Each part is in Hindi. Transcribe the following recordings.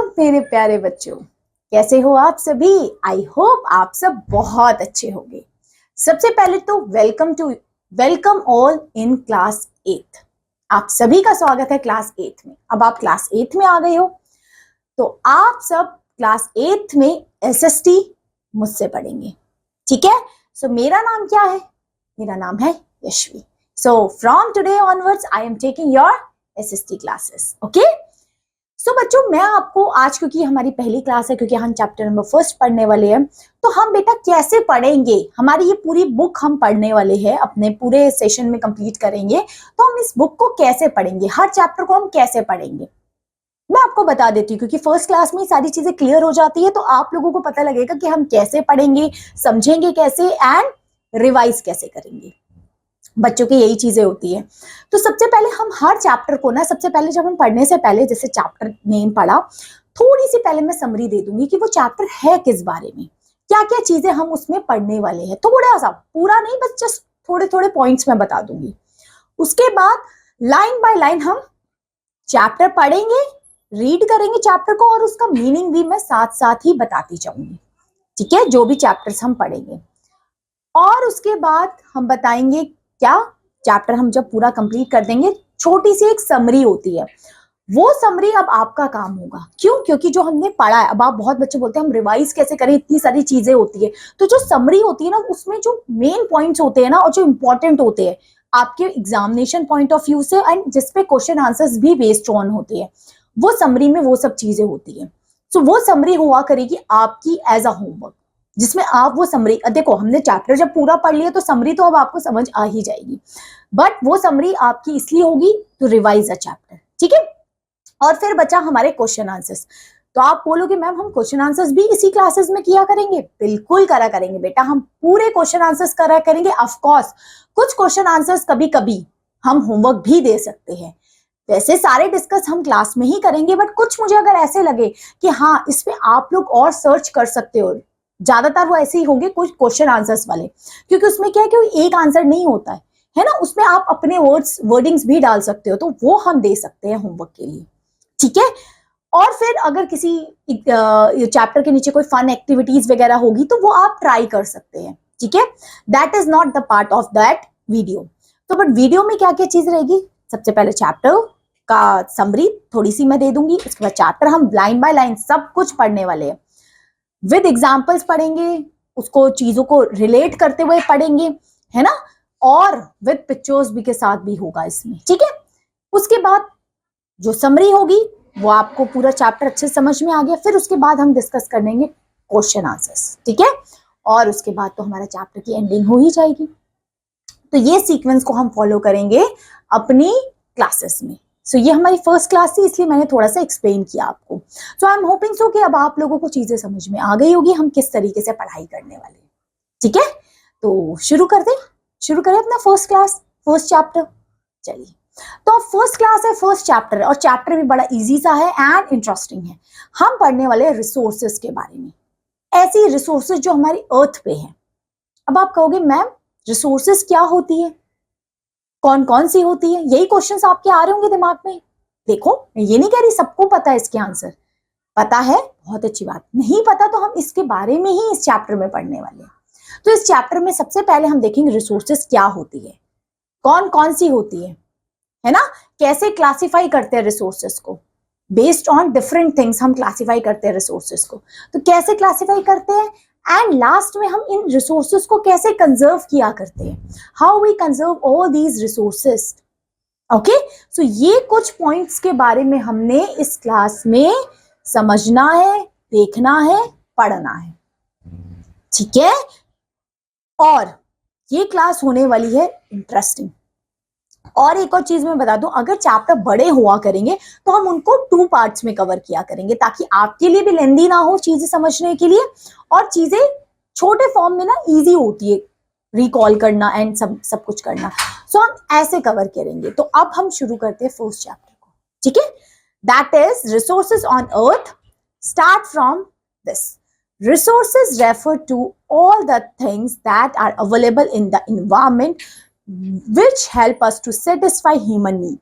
वेलकम मेरे प्यारे बच्चों, कैसे हो आप सभी। आई होप आप सब बहुत अच्छे होंगे। सबसे पहले तो वेलकम ऑल इन क्लास 8। आप सभी का स्वागत है क्लास 8 में। अब आप क्लास 8 में आ गए हो तो आप सब क्लास 8 में एसएसटी मुझसे पढ़ेंगे, ठीक है। सो मेरा नाम क्या है? मेरा नाम है Yashvi. So from today onwards I am taking your SST classes, okay. So बच्चों, मैं आपको आज, क्योंकि हमारी पहली क्लास है, क्योंकि हम चैप्टर नंबर 1 पढ़ने वाले हैं, तो हम बेटा कैसे पढ़ेंगे, हमारी ये पूरी बुक हम पढ़ने वाले हैं, अपने पूरे सेशन में कंप्लीट करेंगे। तो हम इस बुक को कैसे पढ़ेंगे, हर चैप्टर को हम कैसे पढ़ेंगे, मैं आपको बता देती हूँ। क्योंकि फर्स्ट क्लास में सारी चीजें क्लियर हो जाती है, तो आप लोगों को पता लगेगा कि हम कैसे पढ़ेंगे, समझेंगे कैसे एंड रिवाइज कैसे करेंगे। बच्चों की यही चीजें होती है। तो सबसे पहले हम हर चैप्टर को ना, सबसे पहले जब हम पढ़ने से पहले, जैसे चैप्टर नेम पढ़ा, थोड़ी सी पहले मैं समरी दे दूंगी कि वो चैप्टर है किस बारे में, क्या क्या चीजें हम उसमें पढ़ने वाले हैं। थोड़ा सा, पूरा नहीं, बस जस्ट थोड़े थोड़े पॉइंट्स में बता दूंगी। उसके बाद लाइन बाय लाइन हम चैप्टर पढ़ेंगे, रीड करेंगे चैप्टर को, और उसका मीनिंग भी मैं साथ साथ ही बताती जाऊंगी, ठीक है, जो भी चैप्टर्स हम पढ़ेंगे। और उसके बाद हम बताएंगे क्या चैप्टर हम जब पूरा कंप्लीट कर देंगे, छोटी सी एक समरी होती है, वो समरी अब आपका काम होगा। क्यों? क्योंकि जो हमने पढ़ा है, अब आप बहुत बच्चे बोलते हैं हम रिवाइज कैसे करें, इतनी सारी चीजें होती है। तो जो समरी होती है ना, उसमें जो मेन पॉइंट्स होते हैं ना, और जो इंपॉर्टेंट होते हैं आपके एग्जामिनेशन पॉइंट ऑफ व्यू से, एंड जिसपे क्वेश्चन आंसर्स भी बेस्ड ऑन होते हैं, वो समरी में वो सब चीजें होती है। सो वो समरी हुआ करेगी आपकी एज अ होमवर्क, जिसमें आप वो समरी, देखो हमने चैप्टर जब पूरा पढ़ लिया तो समरी तो अब आपको समझ आ ही जाएगी, बट वो समरी आपकी इसलिए होगी तो रिवाइज अ चैप्टर, ठीक है। और फिर बचा हमारे क्वेश्चन आंसर्स। तो आप बोलोगे मैम हम क्वेश्चन आंसर्स भी इसी क्लासेस में किया करेंगे? बिल्कुल करा करेंगे बेटा, हम पूरे क्वेश्चन आंसर्स करा करेंगे। ऑफ कोर्स कुछ क्वेश्चन आंसर्स कभी कभी हम होमवर्क भी दे सकते हैं, वैसे सारे डिस्कस हम क्लास में ही करेंगे, बट कुछ मुझे अगर ऐसे लगे कि हाँ इसमें आप लोग और सर्च कर सकते हो, ज्यादातर वो ऐसे ही होंगे कुछ क्वेश्चन आंसर्स वाले, क्योंकि उसमें क्या है कि एक आंसर नहीं होता है ना, उसमें आप अपने वर्डिंग्स भी डाल सकते हो, तो वो हम दे सकते हैं होमवर्क के लिए, ठीक है। और फिर अगर किसी चैप्टर के नीचे कोई फन एक्टिविटीज वगैरह होगी तो वो आप ट्राई कर सकते हैं, ठीक है। That is not the part of that video. तो बट वीडियो में क्या क्या चीज रहेगी, सबसे पहले चैप्टर का समरी थोड़ी सी मैं दे दूंगी, उसके बाद चैप्टर हम लाइन बाय लाइन सब कुछ पढ़ने वाले हैं, विद एग्जाम्पल्स पढ़ेंगे, उसको चीजों को रिलेट करते हुए पढ़ेंगे, है ना, और विद पिक्चर्स भी के साथ भी होगा इसमें, ठीक है। उसके बाद जो समरी होगी वो आपको पूरा चैप्टर अच्छे समझ में आ गया, फिर उसके बाद हम डिस्कस कर लेंगे क्वेश्चन आंसर्स, ठीक है। और उसके बाद तो हमारा चैप्टर की एंडिंग हो ही जाएगी। तो ये सीक्वेंस को हम फॉलो करेंगे अपनी क्लासेस में। सो ये हमारी फर्स्ट क्लास थी, इसलिए मैंने थोड़ा सा एक्सप्लेन किया आपको। सो आई एम होपिंग सो कि अब आप लोगों को चीजें समझ में आ गई होगी हम किस तरीके से पढ़ाई करने वाले हैं, ठीक है। तो शुरू करें अपना फर्स्ट क्लास, फर्स्ट चैप्टर। चलिए, तो फर्स्ट क्लास है, फर्स्ट चैप्टर है, और चैप्टर भी बड़ा इजी सा है एंड इंटरेस्टिंग है। हम पढ़ने वाले रिसोर्सेज के बारे में, ऐसी रिसोर्सेज जो हमारी अर्थ पे है। अब आप कहोगे मैम रिसोर्सेज क्या होती है, कौन कौन सी होती है, यही क्वेश्चंस आपके आ रहे होंगे दिमाग में। देखो मैं ये नहीं कह रही सबको पता है इसके आंसर, पता है बहुत अच्छी बात, नहीं पता तो हम इसके बारे में ही इस चैप्टर में पढ़ने वाले हैं। तो इस चैप्टर में सबसे पहले हम देखेंगे रिसोर्सेज क्या होती है, कौन कौन सी होती है ना, कैसे क्लासिफाई करते हैं रिसोर्सेज को, बेस्ड ऑन डिफरेंट थिंग्स हम क्लासिफाई करते हैं रिसोर्सेज को। तो कैसे क्लासिफाई करते हैं, एंड लास्ट में हम इन रिसोर्सेज को कैसे कंजर्व किया करते हैं, how we conserve all these resources, okay. So ये कुछ पॉइंट्स के बारे में हमने इस क्लास में समझना है, देखना है, पढ़ना है, ठीक है। और ये क्लास होने वाली है इंटरेस्टिंग। और एक और चीज मैं बता दूं, अगर चैप्टर बड़े हुआ करेंगे तो हम उनको 2 पार्ट्स में कवर किया करेंगे, ताकि आपके लिए भी लेंदी ना हो चीजें समझने के लिए, और चीजें छोटे फॉर्म में ना इजी होती है रिकॉल करना एंड सब कुछ करना। सो हम ऐसे कवर करेंगे। तो अब हम शुरू करते हैं फर्स्ट चैप्टर को, ठीक है। That is resources on earth. Start from this. Resources refer to all the things that are available in the environment which help us to satisfy human need.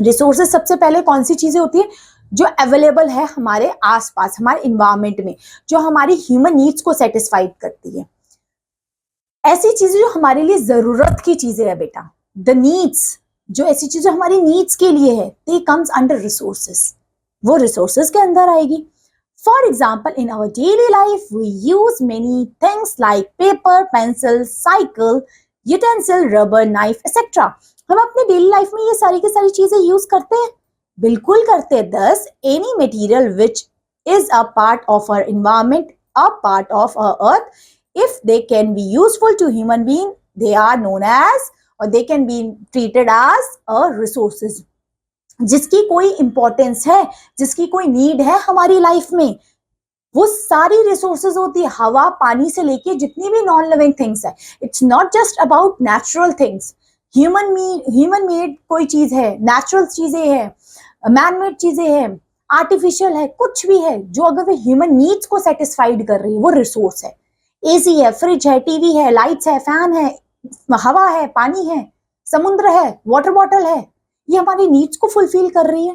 Resources सबसे पहले कौन सी चीजें होती है, जो अवेलेबल है हमारे आसपास, हमारे इन्वायरमेंट में, जो हमारी ह्यूमन नीड्स को सेटिस्फाइड करती है। ऐसी चीजें जो हमारे लिए जरूरत की चीजें है बेटा, द नीड्स, जो ऐसी चीजें हमारी नीड्स के लिए है, दे कम्स अंडर रिसोर्सेस, वो रिसोर्सेस के अंदर आएगी। For example, in our daily life we use many things like paper, pencil, cycle, utensil, rubber, knife etcetera. हम अपने डेली लाइफ में ये सारी की सारी चीजें यूज करते हैं, बिल्कुल करते हैं। Thus any material which is a part of our environment, a part of our earth, if they can be useful to human being, they are known as, or they can be treated as a resources। जिसकी कोई इंपॉर्टेंस है, जिसकी कोई नीड है हमारी लाइफ में, वो सारी रिसोर्सेज होती है। हवा, पानी से लेके जितनी भी नॉन लिविंग थिंग्स है, it's not just about natural things. Human made कोई चीज है, नेचुरल चीजें हैं, मैन मेड चीजें हैं, आर्टिफिशियल है, कुछ भी है, जो अगर वो ह्यूमन नीड्स को सेटिस्फाइड कर रही है, वो रिसोर्स है। एसी है, फ्रिज है, टीवी है, लाइट्स है, फैन है, हवा है, पानी है, समुद्र है, वाटर बॉटल है, ये हमारी नीड्स को फुलफिल कर रही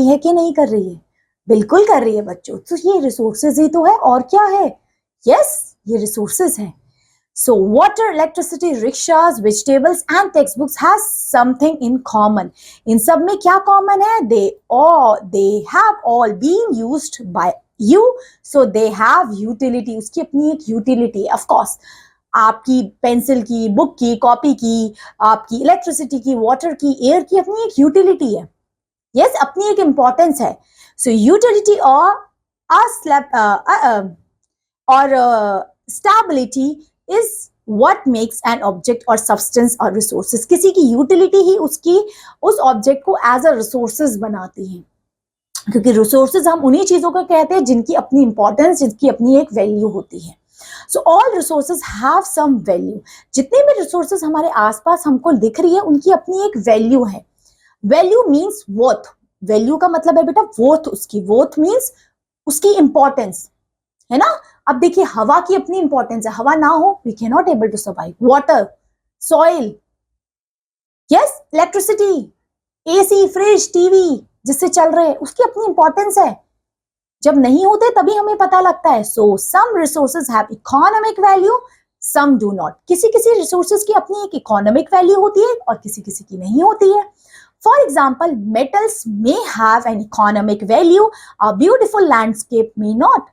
है कि नहीं कर रही है? बिल्कुल कर रही है बच्चों। तो ये रिसोर्सेज ही तो है, और क्या है? यस, ये रिसोर्सेज है। So water, electricity, rickshaws, vegetables and text books have something in common. इन सब में क्या कॉमन है? they have all been used by you, so they have utility। उसकी अपनी एक यूटिलिटी है। ऑफ कोर्स, आपकी पेंसिल की, बुक की, कॉपी की, आपकी इलेक्ट्रिसिटी की, वाटर की, एयर की अपनी एक यूटिलिटी है। यस, अपनी एक इंपॉर्टेंस है। सो यूटिलिटी और stability is what makes an object or substance or resources। किसी की यूटिलिटी ही उस ऑब्जेक्ट को एज अ रिसोर्सेज बनाती है, क्योंकि रिसोर्सेज हम उन्हीं चीजों को कहते हैं जिनकी अपनी इंपॉर्टेंस, जिनकी अपनी एक वैल्यू होती है। So all resources have some value. जितने भी रिसोर्सेज हमारे आसपास हमको दिख रही है, उनकी अपनी एक वैल्यू है। Value means worth. वैल्यू का मतलब है बेटा वर्थ। उसकी वर्थ मीन्स उसकी इंपॉर्टेंस, है ना। अब देखिए, हवा की अपनी इंपॉर्टेंस है, हवा ना हो we can not able to survive. Water, soil, yes, electricity, AC, fridge, TV जिससे चल रहे हैं, उसकी अपनी इंपॉर्टेंस है। जब नहीं होते तभी हमें पता लगता है। So some resources have economic value, some do not. किसी किसी रिसोर्सेज की अपनी एक इकोनॉमिक वैल्यू होती है और किसी किसी की नहीं होती है। For example, metals may have an economic value, a beautiful landscape may not.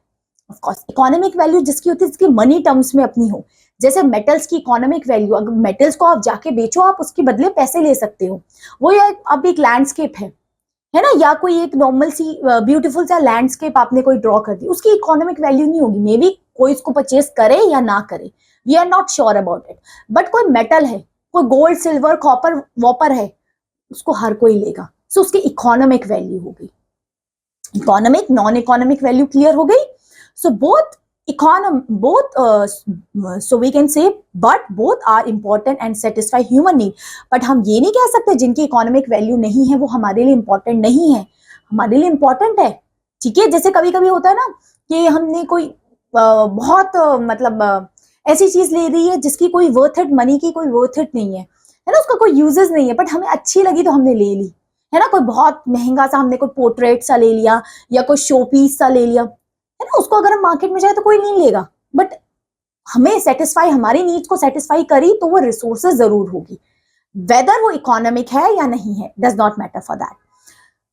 Of course, economic value जिसकी होती है, जिसकी मनी टर्म्स में अपनी हो। जैसे मेटल्स की इकोनॉमिक वैल्यू, अगर मेटल्स को आप जाके बेचो, आप उसके बदले पैसे ले सकते हो। वो अब एक लैंडस्केप है ना, या कोई एक नॉर्मल सी ब्यूटीफुल सा लैंडस्केप आपने कोई ड्रॉ कर दी, उसकी इकोनॉमिक वैल्यू नहीं होगी। मे बी कोई इसको परचेस करे या ना करे, we are not sure about it. But कोई मेटल है, कोई गोल्ड, सिल्वर, कॉपर, वॉपर है, उसको हर कोई लेगा। सो उसकी इकोनॉमिक वैल्यू हो गई। Economic, non economic value clear हो गई। So both so we can say but both are important and satisfy human need। but हम ये नहीं कह सकते जिनकी इकोनॉमिक वैल्यू नहीं है वो हमारे लिए इंपॉर्टेंट नहीं है, हमारे लिए इंपॉर्टेंट है। ठीक है, जैसे कभी कभी होता है ना कि हमने कोई बहुत मतलब ऐसी चीज ले ली है जिसकी कोई वर्थ इट, मनी की कोई वर्थ इट नहीं है ना, उसका कोई यूजेस नहीं है, बट हमें अच्छी लगी तो हमने ले ली, है ना। कोई बहुत महंगा सा हमने कोई पोर्ट्रेट सा ले लिया या कोई शो पीस सा ले लिया, है ना। उसको अगर हम मार्केट में जाए तो कोई नहीं लेगा, बट हमें सेटिस्फाई, हमारी नीड्स को सेटिस्फाई करी तो वो रिसोर्सेज जरूर होगी। वेदर वो इकोनॉमिक है या नहीं है, does not matter for that.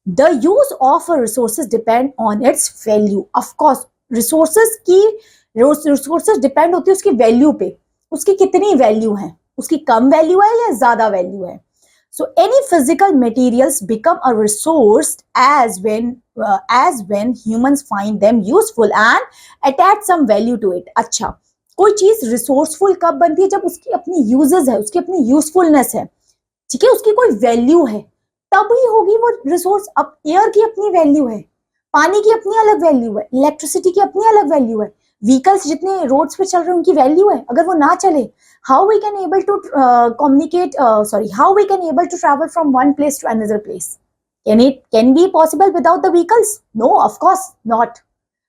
The use of resources depend on it's value. Of course, resources depend होती है उसकी वैल्यू पे, उसकी कितनी वैल्यू है, उसकी कम वैल्यू है या ज्यादा वैल्यू है। So any physical materials become a resource as when humans find them useful and attach some value to it। अच्छा, कोई चीज रिसोर्सफुल कब बनती है? जब उसकी अपनी यूजेस है, उसकी अपनी यूजफुलनेस है, ठीक है, उसकी कोई वैल्यू है, तभी होगी वो रिसोर्स। अब एयर की अपनी वैल्यू है, पानी की अपनी अलग वैल्यू है, इलेक्ट्रिसिटी की अपनी अलग वैल्यू है, व्हीकल्स जितने रोड्स पे चल रहे हैं उनकी वैल्यू है। अगर वो ना चले, how we can able to how we can able to travel from one place to another place? Can be possible without the vehicles? No, of course not.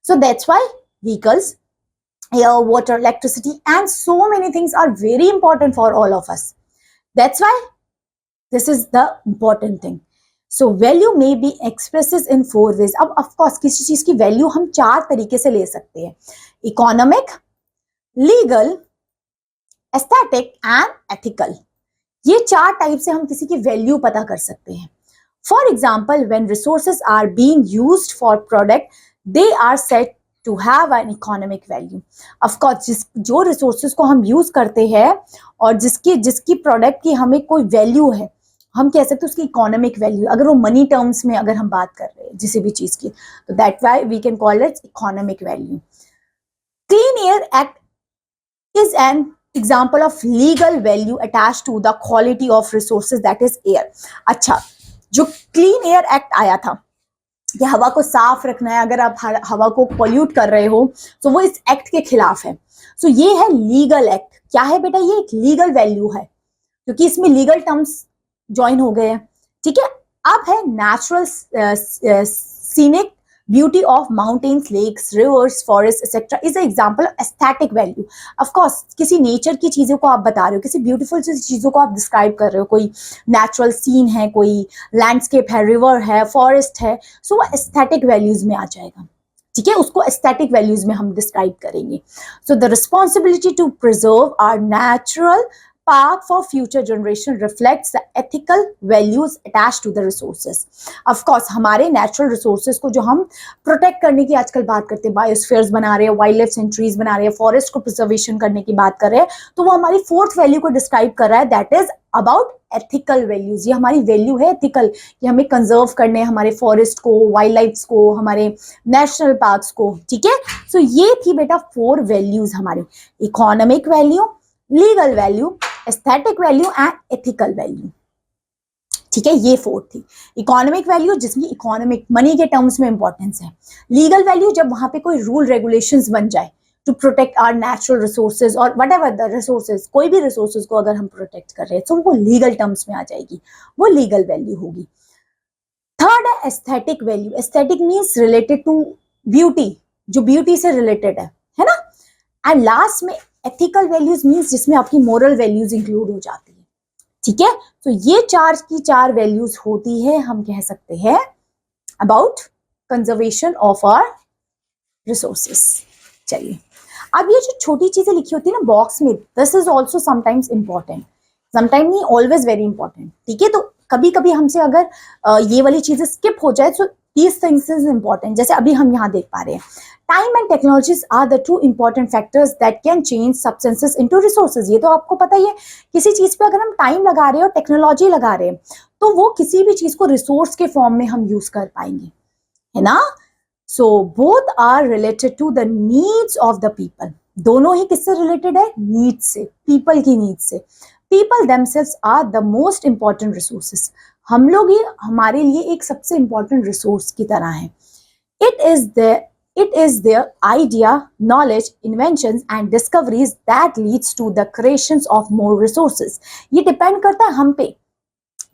So that's why vehicles, air, water, electricity and so many things are very important for all of us. That's why this is the important thing. So value may be expresses in 4 ways. अब ऑफकोर्स किसी चीज की वैल्यू हम 4 तरीके से ले सकते हैं, economic, legal, aesthetic and ethical. ये 4 टाइप से हम किसी की वैल्यू पता कर सकते हैं। For example, when resources are being used for product, they are said to have an economic value. Of course जो रिसोर्सेज को हम यूज करते हैं और जिसकी प्रोडक्ट की हमें कोई वैल्यू है, हम कह सकते हैं उसकी इकोनॉमिक वैल्यू। अगर वो मनी टर्म्स में अगर हम बात कर रहे हैं किसी भी चीज की, तो that why we can call it economic value. Clean air act is an example of legal value attached to the quality of resources, that is air. अच्छा, जो क्लीन एयर एक्ट आया था कि हवा को साफ रखना है, अगर आप हवा को पॉल्यूट कर रहे हो तो वो इस एक्ट के खिलाफ है। सो ये है लीगल एक्ट। क्या है बेटा? ये एक लीगल वैल्यू है क्योंकि इसमें लीगल टर्म्स ज्वाइन हो गए हैं, ठीक है। अब है natural scenic beauty of mountains, lakes, rivers, forests, etc. is an example of aesthetic value. Of course, किसी नेचर की चीजों को आप बता रहे हो, किसी ब्यूटीफुल चीजों को आप डिस्क्राइब कर रहे हो, कोई नेचुरल सीन है, कोई लैंडस्केप है, रिवर है, फॉरेस्ट है, सो वो एस्थेटिक वैल्यूज में आ जाएगा, ठीक है। उसको एस्थेटिक वैल्यूज में हम डिस्क्राइब करेंगे। So the responsibility to preserve our natural park for future generation reflects the ethical values attached to the resources. Of course, हमारे natural resources को जो हम protect करने की आजकल बात करते हैं, बायोस्फीयर्स बना रहे हैं, वाइल्ड लाइफ सेंचुरीज बना रहे हैं, फॉरेस्ट को प्रिजर्वेशन करने की बात कर रहे हैं, तो वो हमारी 4th वैल्यू को डिस्क्राइब कर रहा है, that is about ethical values. ये हमारी वैल्यू है एथिकल, कि हमें कंजर्व करने हमारे फॉरेस्ट को, वाइल्ड लाइफ को, हमारे नेशनल पार्क्स को, ठीक है। सो ये थी बेटा 4 वैल्यूज हमारी, economic value, legal value, aesthetic value and ethical value, ठीक है। ये 4 थी। इकोनॉमिक वैल्यू जिसकी इकोनॉमिक मनी के टर्म्स में इंपॉर्टेंस है। लीगल वैल्यू जब वहां पे कोई रूल रेगुलेशंस बन जाए to protect our natural resources और वट एवर द रिसोर्सेज, कोई भी रिसोर्सेज को अगर हम प्रोटेक्ट कर रहे हैं तो वो लीगल टर्म्स में आ जाएगी, वो लीगल वैल्यू होगी। थर्ड है aesthetic value. Aesthetic means related to beauty, जो ब्यूटी से रिलेटेड है ना। एंड लास्ट में एथिकल वैल्यूज मीन्स जिसमें आपकी मोरल वैल्यूज इंक्लूड हो जाती है, ठीक है। तो ये 4 की 4 वैल्यूज होती है, हम कह सकते हैं about conservation of our resources. चलिए, अब ये जो छोटी चीजें लिखी होती है ना बॉक्स में, this is also sometimes important, sometime नहीं, ऑलवेज वेरी इंपॉर्टेंट, ठीक है। तो कभी कभी हमसे अगर ये वाली चीजें स्किप हो जाए, तो दीज थिंग्स इज इंपॉर्टेंट। जैसे अभी हम यहाँ देख पा रहे हैं, time and technologies are the 2 important factors that can change substances into resources. ये तो आपको पता ही है, किसी चीज पे अगर हम टाइम लगा रहे हैं और टेक्नोलॉजी लगा रहे हैं, तो वो किसी भी चीज को रिसोर्स के फॉर्म में हम यूज कर पाएंगे, है ना। So both are related to the needs of the people. दोनों ही किससे रिलेटेड है? नीड्स से, पीपल की नीड्स से। People themselves are the most important resources. हम लोग ही हमारे लिए एक सबसे इंपॉर्टेंट रिसोर्स की तरह है। It is their idea, knowledge, inventions and discoveries that leads to the creations of more resources. ये डिपेंड करता है हम पे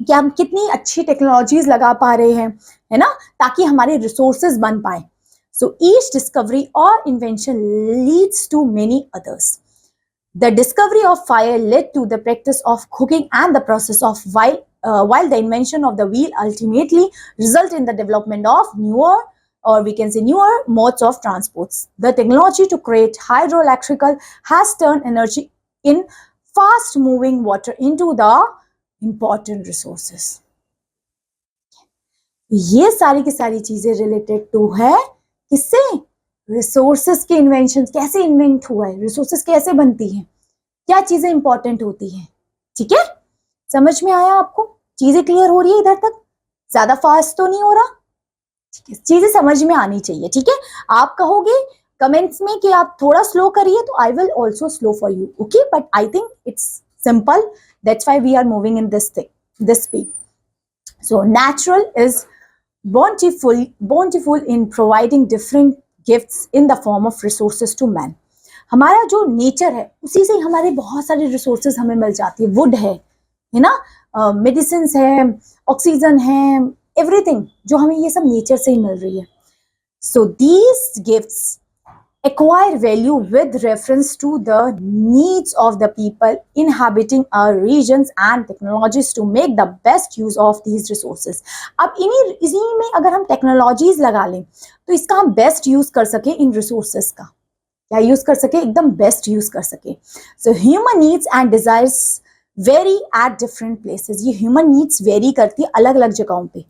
कि हम कितनी अच्छी टेक्नोलॉजीज लगा पा रहे हैं, है ना, ताकि हमारे रिसोर्सेज बन पाए। So each discovery or invention leads to many others. The discovery of fire led to the practice of cooking and the process of while the invention of the wheel ultimately result in the development of newer, or we can say newer modes of transports. The technology to create hydroelectrical has turned energy in fast moving water into the important resources. ये सारी की सारी चीजें रिलेटेड टू है किससे? रिसोर्सेस के इन्वेंशन, कैसे इन्वेंट हुआ है, रिसोर्सेस कैसे बनती है, क्या चीजें इंपॉर्टेंट होती है, ठीक है। समझ में आया आपको? चीजें क्लियर हो रही है इधर तक? ज्यादा फास्ट तो नहीं हो रहा? ठीक है, चीजें समझ में आनी चाहिए, ठीक है। आप कहोगे कमेंट्स में कि आप थोड़ा स्लो करिए, तो I will also slow for you, okay. But I think it's simple, that's why we are moving in this speed. So natural is bountiful in providing different gifts in the form of resources to man. हमारा जो नेचर है उसी से हमारे बहुत सारे रिसोर्सेज हमें मिल जाती है। वुड है ना, मेडिसिन है, ऑक्सीजन है, एवरीथिंग जो हमें ये सब नेचर से ही मिल रही है। So these gifts acquire value with reference to the needs of the people inhabiting our regions and technologies to make the best use of these resources. अब इसी में अगर हम टेक्नोलॉजीज लगा लें तो इसका हम बेस्ट यूज कर सके, इन रिसोर्सेस का क्या यूज कर सके, एकदम बेस्ट यूज कर सके. So human needs and desires very at different places. ये ह्यूमन नीड्स वेरी करती है अलग अलग जगहों पे.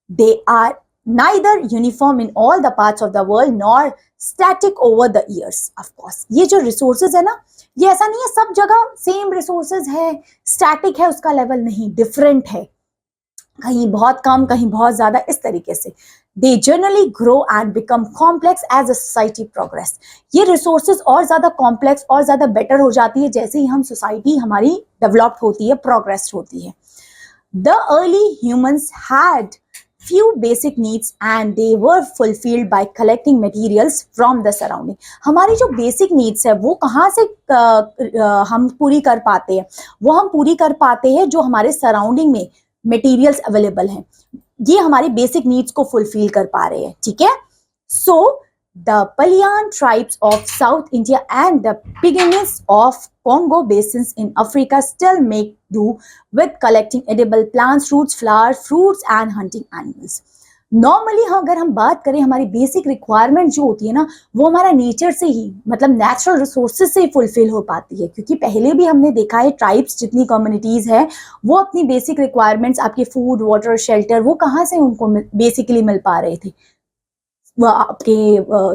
They are neither uniform in all the parts of the world nor static over the years. Of course ये जो resources है ना, ये ऐसा नहीं है सब जगह सेम resources है, static है, उसका लेवल नहीं, different है, कहीं बहुत कम कहीं बहुत ज्यादा, इस तरीके से. They generally grow and become complex as a society progress. ये resources और ज्यादा complex और ज्यादा better हो जाती है जैसे ही हम society हमारी developed होती है, progressed होती है. The early humans had few basic needs and they were fulfilled by collecting materials from the surrounding. हमारी जो basic needs है वो कहाँ से हम पूरी कर पाते हैं, वो हम पूरी कर पाते हैं जो हमारे सराउंडिंग में materials available हैं, ये हमारी basic needs को fulfill कर पा रहे हैं. ठीक है. So the Palayan tribes of South India and the Pygmies of Congo basins in Africa still make do with collecting edible plants, roots, flowers, fruits and hunting animals. Normally अगर हम बात करें हमारी बेसिक रिक्वायरमेंट जो होती है ना, वो हमारा नेचर से ही, मतलब नेचुरल रिसोर्सेज से ही फुलफिल हो पाती है. क्योंकि पहले भी हमने देखा है ट्राइब्स जितनी कम्युनिटीज है वो अपनी बेसिक रिक्वायरमेंट्स, आपके फूड, वाटर, शेल्टर, वो कहाँ से उनको बेसिकली मिल पा रहे थे, वो आपके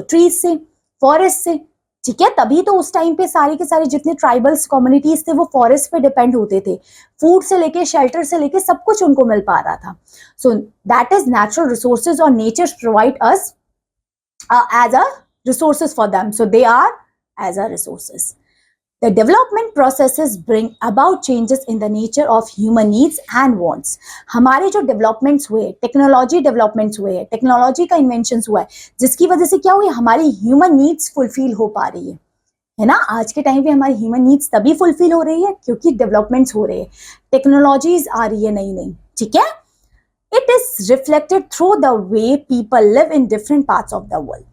ट्रीज से, फॉरेस्ट से. ठीक है. तभी तो उस टाइम पे सारे के सारे जितने ट्राइबल्स कम्युनिटीज थे वो फॉरेस्ट पे डिपेंड होते थे, फूड से लेके शेल्टर से लेके सब कुछ उनको मिल पा रहा था. So that is natural resources और nature provide us as a resources for them. So they are as a resources. The development processes bring about changes in the nature of human needs and wants. हमारे जो डेवलपमेंट्स हुए, टेक्नोलॉजी डेवलपमेंट्स हुए, टेक्नोलॉजी का इन्वेंशन हुआ है, जिसकी वजह से क्या हुई, हमारी ह्यूमन नीड्स फुलफिल हो पा रही है ना. आज के टाइम पे हमारी ह्यूमन नीड्स तभी फुलफिल हो रही है क्योंकि डेवलपमेंट्स हो रहे हैं, टेक्नोलॉजीज आ रही है नई नई. ठीक है. It is reflected through the way people live in different parts of the world.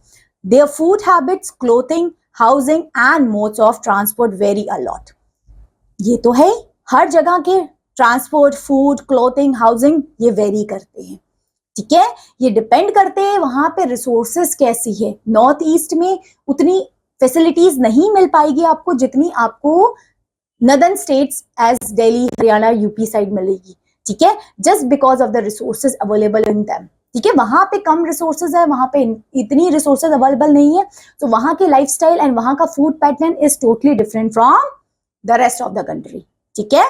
Their food habits, clothing, housing and modes of transport very a lot. ये तो है हर जगह के ट्रांसपोर्ट, फूड, क्लोथिंग, हाउसिंग ये वेरी करते हैं. ठीक है. ये डिपेंड करते हैं वहां पे रिसोर्सेस कैसी है. नॉर्थ ईस्ट में उतनी फैसिलिटीज नहीं मिल पाएगी आपको जितनी आपको northern states as Delhi, Haryana, UP side मिलेगी. ठीक है. Just because of the resources available in them. ठीक है. वहां पे कम रिसोर्सेज है, वहां पे इतनी रिसोर्सेज अवेलेबल नहीं है, तो वहां के लाइफस्टाइल एंड वहां का food pattern is totally different from the rest of the country. ठीक है.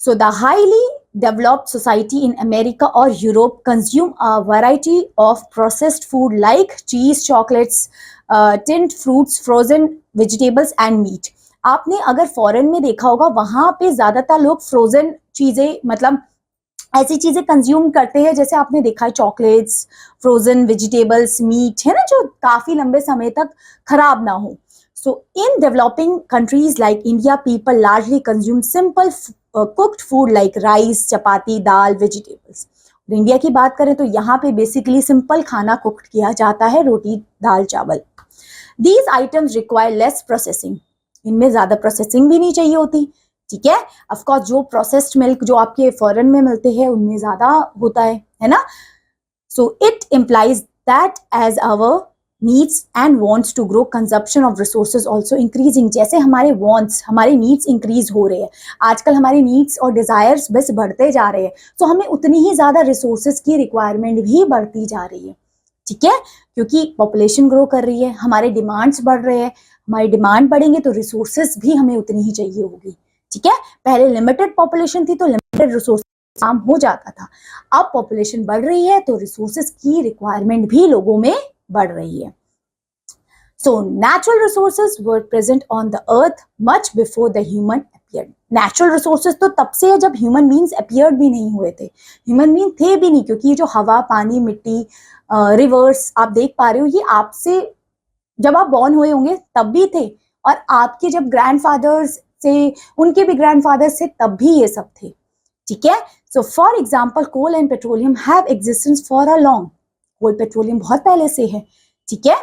So the highly developed society in America और Europe consume a variety of processed food like cheese, chocolates, tinned fruits, frozen vegetables and meat. आपने अगर फॉरेन में देखा होगा वहां पे ज्यादातर लोग फ्रोजन चीजें, मतलब ऐसी चीजें कंज्यूम करते हैं जैसे आपने देखा है चॉकलेट्स, फ्रोजन वेजिटेबल्स, मीट, है ना, जो काफी लंबे समय तक खराब ना हो. So in developing countries like India people largely consume simple cooked food like rice, chapati, dal, vegetables. India की बात करें तो यहाँ पे बेसिकली सिंपल खाना कुक्ड किया जाता है, रोटी, दाल, चावल. These items require less processing. इनमें ज्यादा प्रोसेसिंग भी नहीं चाहिए होती. ठीक है. ऑफ कोर्स जो प्रोसेस्ड मिल्क जो आपके फॉरेन में मिलते हैं उनमें ज्यादा होता है ना. So it implies that as our needs and wants to grow consumption of resources also increasing. जैसे हमारे वांट्स, हमारे नीड्स इंक्रीज हो रहे हैं आजकल, हमारे नीड्स और डिजायर्स बस बढ़ते जा रहे हैं, तो हमें उतनी ही ज्यादा रिसोर्सेज की रिक्वायरमेंट भी बढ़ती जा रही है. ठीक है. क्योंकि पॉपुलेशन ग्रो कर रही है, हमारे डिमांड्स बढ़ रहे हैं, हमारी डिमांड बढ़ेंगे तो रिसोर्सेज भी हमें उतनी ही चाहिए होगी. ठीक है. पहले लिमिटेड पॉपुलेशन थी तो लिमिटेड रिसोर्स काम हो जाता था. अब पॉपुलेशन बढ़ रही है तो रिसोर्सेज की रिक्वायरमेंट भी लोगों में बढ़ रही है. So natural resources were present on the earth much before the human appeared. Natural resources तो तब से है जब ह्यूमन बींग्स अपीयर्ड भी नहीं हुए थे, ह्यूमन बींग थे भी नहीं. क्योंकि ये जो हवा, पानी, मिट्टी, रिवर्स आप देख पा रहे हो, ये आपसे जब आप बॉर्न हुए होंगे तब भी थे, और आपके जब ग्रैंडफादर्स से, उनके भी ग्रैंडफादर्स थे तब भी ये सब थे. ठीक है. So for example coal and petroleum have existence for a long. Coal, petroleum बहुत पहले से है. ठीक है.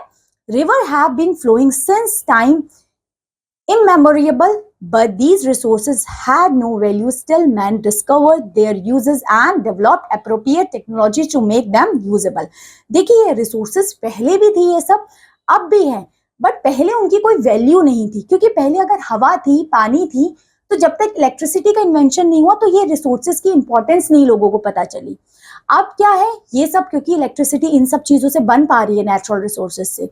River have been flowing since time immemorial, but these resources had no value till man discovered their uses and developed appropriate technology to make them usable. देखिए रिसोर्सेज पहले भी थी, ये सब अब भी है, बट पहले उनकी कोई वैल्यू नहीं थी, क्योंकि पहले अगर हवा थी, पानी थी, तो जब तक इलेक्ट्रिसिटी का इन्वेंशन नहीं हुआ तो ये रिसोर्सेज की इंपॉर्टेंस नहीं लोगों को पता चली। अब क्या है, ये सब क्योंकि इलेक्ट्रिसिटी इन सब चीजों से बन पा रही है, नेचुरल रिसोर्सेज से,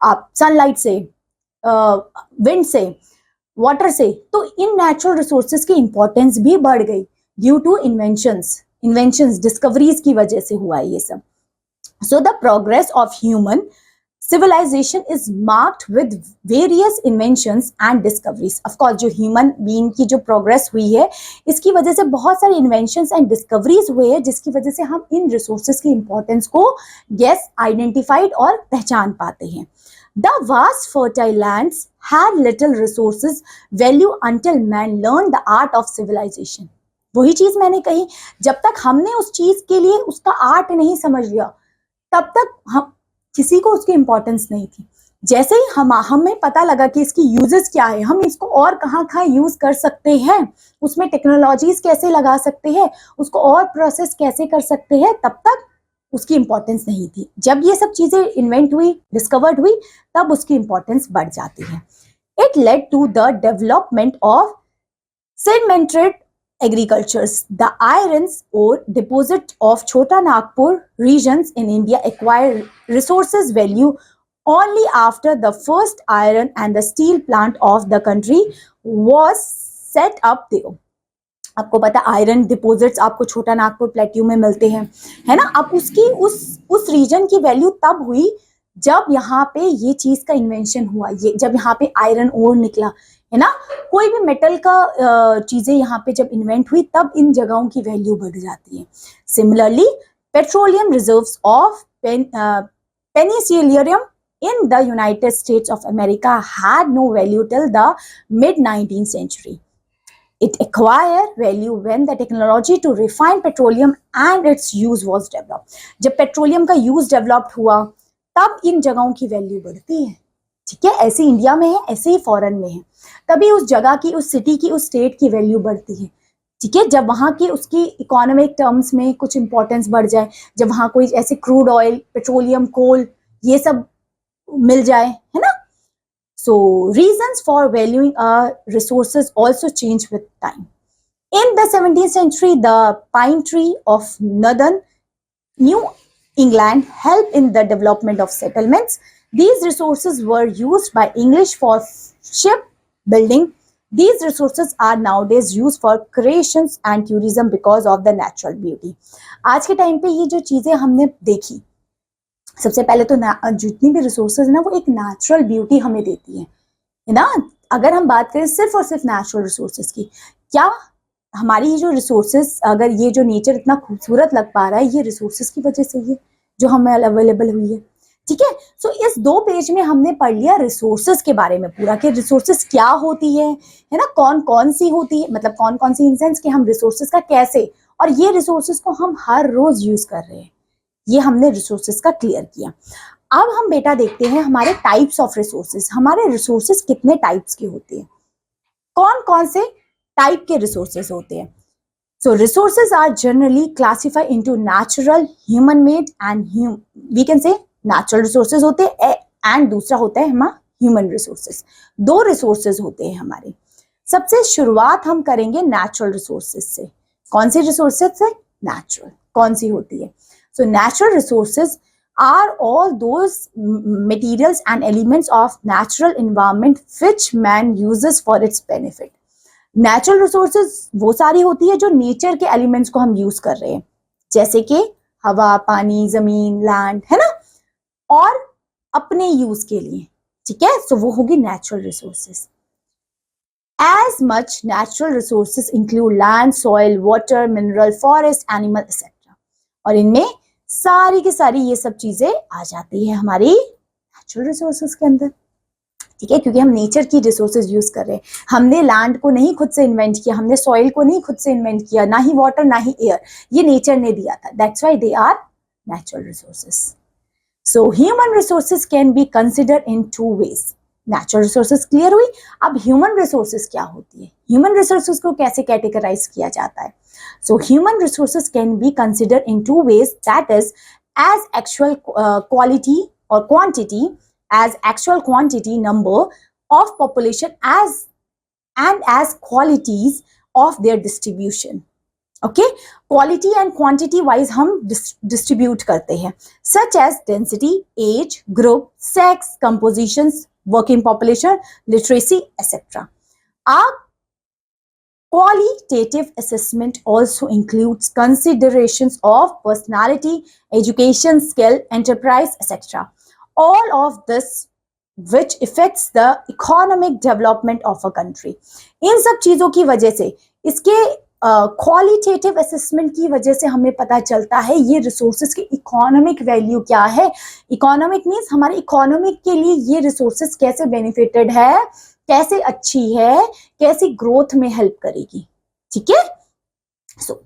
आप सनलाइट से, विंड से, वाटर से, तो इन नेचुरल रिसोर्सेज की इंपॉर्टेंस भी बढ़ गई ड्यू टू इन्वेंशंस डिस्कवरीज की वजह से हुआ है ये सब। So the progress of human civilization is marked with various inventions and discoveries. Of course, जो human being की जो progress हुई है, इसकी वजह से बहुत सारे inventions and discoveries हुए हैं, जिसकी वजह से हम इन resources की importance को guess, identified और पहचान पाते हैं। The vast fertile lands had little resources value until man learned the art of civilization. वही चीज मैंने कही, जब तक हमने उस चीज के लिए उसका आर्ट नहीं समझ लिया, तब तक हम किसी को उसकी इंपॉर्टेंस नहीं थी। जैसे ही हमें पता लगा कि इसकी यूजेस क्या है, हम इसको और कहाँ यूज कर सकते हैं, उसमें टेक्नोलॉजीज कैसे लगा सकते हैं, उसको और प्रोसेस कैसे कर सकते हैं, तब तक उसकी इंपॉर्टेंस नहीं थी। जब ये सब चीजें इन्वेंट हुई, डिस्कवर्ड हुई, तब उसकी इंपॉर्टेंस बढ़ जाती है। It led to the development of sedimented agricultures. The iron ore deposit of Chota Nagpur regions in India acquired resources value only after the first iron and the steel plant of the country was set up there. आपको पता आयरन डिपोजिट्स आपको छोटा नागपुर प्लेट्यू में मिलते हैं, है ना। अब उसकी उस रीजन की वैल्यू तब हुई जब यहाँ पे ये चीज का इन्वेंशन हुआ, ये जब यहाँ पे आयरन ओर निकला, है ना। कोई भी मेटल का चीजें यहाँ पे जब इन्वेंट हुई, तब इन जगहों की वैल्यू बढ़ जाती है। Similarly petroleum reserves of Penicillium in the United States of America had no value till the mid 19th century. It acquired value when the technology to refine petroleum and its use was developed. जब पेट्रोलियम का यूज डेवलप्ड हुआ, तब इन जगहों की वैल्यू बढ़ती है। ठीक है, ऐसे इंडिया में है, ऐसे ही फॉरेन में है, तभी उस जगह की, उस सिटी की, उस स्टेट की वैल्यू बढ़ती है। ठीक है, जब वहाँ की उसकी इकोनॉमिक टर्म्स में कुछ इंपॉर्टेंस बढ़ जाए, जब वहाँ कोई ऐसे क्रूड ऑयल, पेट्रोलियम, कोल, ये सब मिल जाए, है ना। So reasons for valuing resources also change with time. In the 17th century, the pine tree of northern New England helped in the development of settlements. These resources were used by English for ship building. These resources are nowadays used for creations and tourism because of the natural beauty. आज के टाइम पे ये जो चीजें हमने देखी, सबसे पहले तो जितनी भी रिसोर्सेज है ना, वो एक नेचुरल ब्यूटी हमें देती है ना। अगर हम बात करें सिर्फ और सिर्फ नेचुरल रिसोर्सेज की, क्या हमारी ये जो रिसोर्सेज, अगर ये जो नेचर इतना खूबसूरत लग पा रहा है, ये रिसोर्सेज की वजह से ये जो हमें अवेलेबल हुई है। ठीक है, सो इस 2 पेज में हमने पढ़ लिया रिसोर्सेज के बारे में पूरा, कि रिसोर्सेज क्या होती है ना, कौन कौन सी होती है, मतलब कौन कौन सी इन सेंस कि हम रिसोर्सेज का कैसे, और ये रिसोर्सेज को हम हर रोज यूज कर रहे हैं, ये हमने रिसोर्सेज का क्लियर किया। अब हम बेटा देखते हैं हमारे टाइप्स ऑफ रिसोर्सेज। हमारे रिसोर्सेज कितने टाइप्स के होते हैं, कौन कौन से टाइप के रिसोर्सेज होते हैं। So resources are generally classified into natural, human made and we can say natural resources होते हैं, एंड दूसरा होता है हमारा ह्यूमन रिसोर्सेज। 2 रिसोर्सेज होते हैं हमारे। सबसे शुरुआत हम करेंगे नेचुरल रिसोर्सेज से। कौन सी रिसोर्सेज से? नेचुरल। कौन सी होती है? So natural resources are all those materials and elements of natural environment which man uses for its benefit. Natural resources वो सारी होती है जो नेचर के एलिमेंट्स को हम यूज कर रहे हैं, जैसे कि हवा, पानी, जमीन, लैंड, है ना, और अपने यूज के लिए। ठीक है, सो वो होगी natural resources. As much natural resources include land, soil, water, mineral, forest, animal, etc. और इनमें सारी की सारी ये सब चीजें आ जाती है हमारी नेचुरल रिसोर्सेज के अंदर। ठीक है, क्योंकि हम नेचर की रिसोर्सेज यूज कर रहे हैं। हमने लैंड को नहीं खुद से इन्वेंट किया, हमने सॉइल को नहीं खुद से इन्वेंट किया, ना ही वाटर, ना ही एयर, ये नेचर ने दिया था। That's why they are natural resources. So human resources can be consider in two ways. Natural resources clear हुई. अब ह्यूमन रिसोर्सेज क्या होती है, ह्यूमन रिसोर्सेज को कैसे कैटेगराइज किया जाता है. So human resources can be consider in two ways, that is as actual quality or quantity, as actual quantity, number of population, as and as qualities of their distribution. Okay, quality and quantity wise हम distribute करते हैं, such as density, age, group, sex, compositions, working population, literacy, etc. Our qualitative assessment also includes considerations of personality, education, skill, enterprise, etc. All of this which affects the economic development of a country. इन सब चीजों की वजह से, इसके क्वालिटेटिव असेसमेंट की वजह से हमें पता चलता है ये रिसोर्सेज की इकोनॉमिक वैल्यू क्या है. इकोनॉमिक मीन्स हमारे इकोनॉमिक के लिए ये रिसोर्सेज कैसे बेनिफिटेड है, कैसे अच्छी है, कैसी ग्रोथ में हेल्प करेगी. ठीक है. सो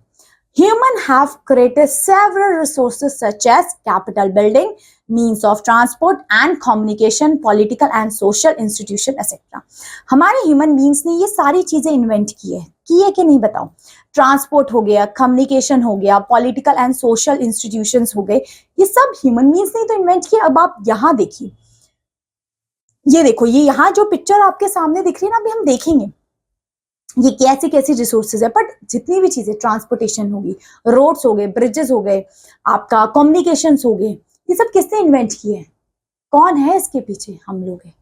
human have created several resources such as capital building, means of transport and communication, political and social institution, etc. हमारे ह्यूमन बींग्स ने ये सारी चीजें इन्वेंट की है कि नहीं बताओ. ट्रांसपोर्ट हो गया, कम्युनिकेशन हो गया, पॉलिटिकल एंड सोशल इंस्टीट्यूशंस हो गए, ये सब ह्यूमन बींग्स ने तो इन्वेंट किया. अब आप यहाँ देखिए, ये देखो, ये यहाँ जो पिक्चर आपके सामने दिख रही है ना, अभी हम देखेंगे ये कैसी कैसी रिसोर्सेज है. बट जितनी भी चीजें, ट्रांसपोर्टेशन होगी, रोड्स हो गए, ब्रिजेस हो गए, आपका कम्युनिकेशंस हो गए, ये सब किसने इन्वेंट किए हैं, कौन है इसके पीछे, हम लोग हैं,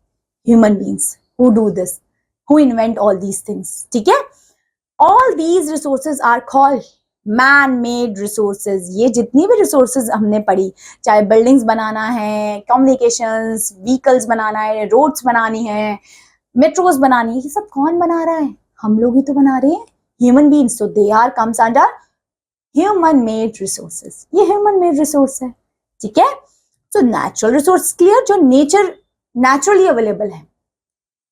human beings who do this, who invent all these things. ठीक है. All these resources are called man made resources. ये जितनी भी रिसोर्सेज हमने पढ़ी, चाहे बिल्डिंग्स बनाना है, कम्युनिकेशंस, व्हीकल्स बनाना है, रोड्स बनानी है, मेट्रोज बनानी है, ये सब कौन बना रहा है, हम लोग ही तो बना रहे हैं, human beings. So they are comes under human made resources. ये ह्यूमन मेड रिसोर्स है. ठीक है. सो नेचुरल रिसोर्स क्लियर, जो नेचर नेचुरली अवेलेबल है.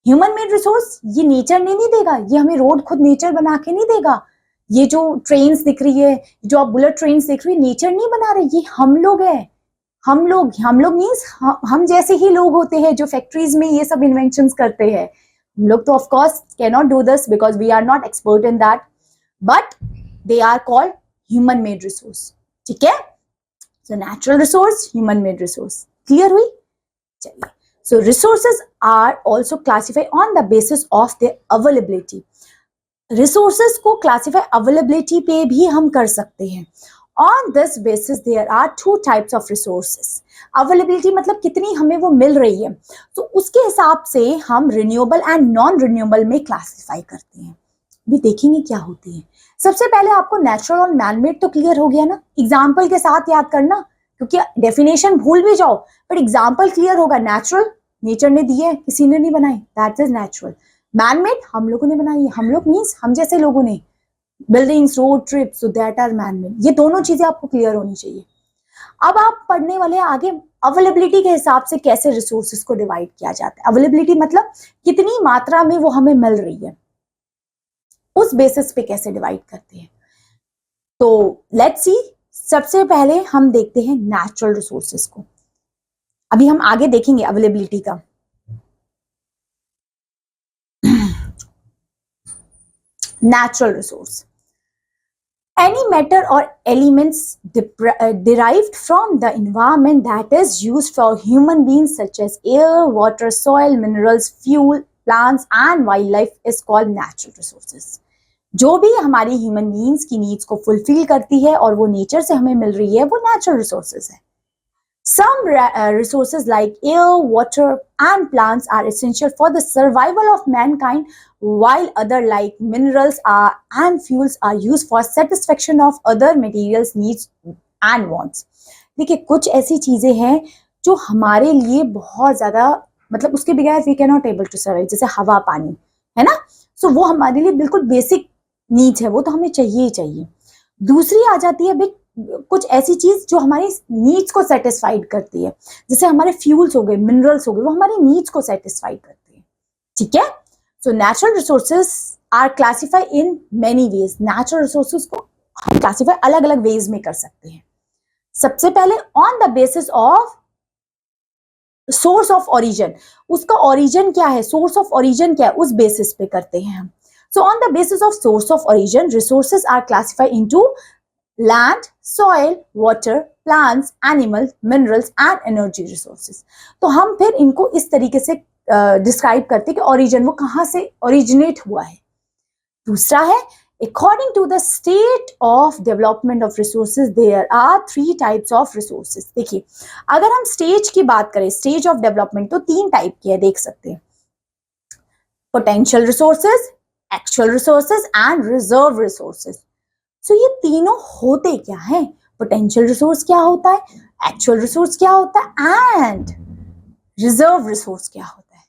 ह्यूमन मेड रिसोर्स ये नेचर नहीं देगा, ये हमें रोड खुद नेचर बना के नहीं देगा. ये जो ट्रेन्स दिख रही है, जो आप बुलेट ट्रेन्स देख रही है, नेचर नहीं बना रहे, ये हम लोग हैं. हम लोग मीन्स हम जैसे ही लोग होते हैं जो फैक्ट्रीज में ये सब इन्वेंशंस करते हैं. हम लोग तो of course cannot do this because we are not expert in that, but they are called human made resource. ठीक है. So natural resource, human made resource, clear हुई. चलिए. So resources are also classify on the basis of their availability. Resources को क्लासिफाई अवेलेबिलिटी पे भी हम कर सकते हैं. On this basis there are two types of resources. Availability मतलब कितनी हमें वो मिल रही है, तो उसके हिसाब से हम रिन्यूएबल एंड नॉन रिन्यूएबल में क्लासिफाई करते हैं. भी देखेंगे क्या होती है. सबसे पहले आपको नेचुरल और मैनमेड तो क्लियर हो गया ना, एग्जाम्पल के साथ याद करना, क्योंकि डेफिनेशन भूल भी जाओ बट एग्जाम्पल क्लियर होगा. नेचुरल नेचर ने दी है, किसी ने नहीं बनाई, दैट इज नेचुरल. मैनमेड हम लोगों ने बनाई है, हम लोग मीन्स हम जैसे लोगों ने, buildings, road trips, so that are manmade. ये दोनों चीजें आपको क्लियर होनी चाहिए. अब आप पढ़ने वाले आगे अवेलेबिलिटी के हिसाब से कैसे रिसोर्सेज को डिवाइड किया जाता है. अवेलेबिलिटी मतलब कितनी मात्रा में वो हमें मिल रही है, उस बेसिस पे कैसे डिवाइड करते हैं. तो लेट्स सी. सबसे पहले हम देखते हैं नेचुरल रिसोर्सेज को. अभी हम आगे देखेंगे अवेलेबिलिटी का. Natural resource. Any matter or elements derived from the environment that is used for human beings such as air, water, soil, minerals, fuel, plants and wildlife is called natural resources. जो भी हमारी ह्यूमन बींग्स की नीड्स को फुलफिल करती है और वो नेचर से हमें मिल रही है, वो नेचुरल रिसोर्सेज है. Some resources like air, water and plants are essential for the survival of mankind, while other like minerals and fuels are used for satisfaction of other materials needs and wants. देखिए, कुछ ऐसी चीजें हैं जो हमारे लिए बहुत ज्यादा, मतलब उसके बगैर we cannot able to survive, जैसे हवा, पानी, है ना. सो वो हमारे लिए बिल्कुल बेसिक नीड्स है, वो तो हमें चाहिए ही चाहिए. दूसरी आ जाती है भाई कुछ ऐसी चीज जो हमारी नीड्स को सेटिस्फाइड करती है, जैसे हमारे फ्यूल्स हो गए, मिनरल्स हो गए, वो हमारी नीड्स को सेटिस्फाइड करते हैं. ठीक है. So natural resources are classified in many ways. Natural resources को हम क्लासिफाई अलग अलग वेज में कर सकते हैं. सबसे पहले on the basis of source of origin, उसका ओरिजिन क्या है, सोर्स ऑफ ओरिजिन क्या है, उस बेसिस पे करते हैं हम. So on the basis of source of origin resources are classified into land, soil, water, plants, animals, minerals and energy resources. तो हम फिर इनको इस तरीके से डिस्क्राइब करते हैं कि ओरिजिन वो कहाँ से ओरिजिनेट हुआ है. दूसरा है according to the state of development of resources there are 3 types of resources. देखिए अगर हम स्टेज की बात करें, स्टेज ऑफ डेवलपमेंट, तो 3 टाइप की है, देख सकते हैं. Potential resources, actual resources and reserve resources. So ये तीनों होते क्या है, पोटेंशियल रिसोर्स क्या होता है, एक्चुअल रिसोर्स क्या होता है एंड रिजर्व रिसोर्स क्या होता है.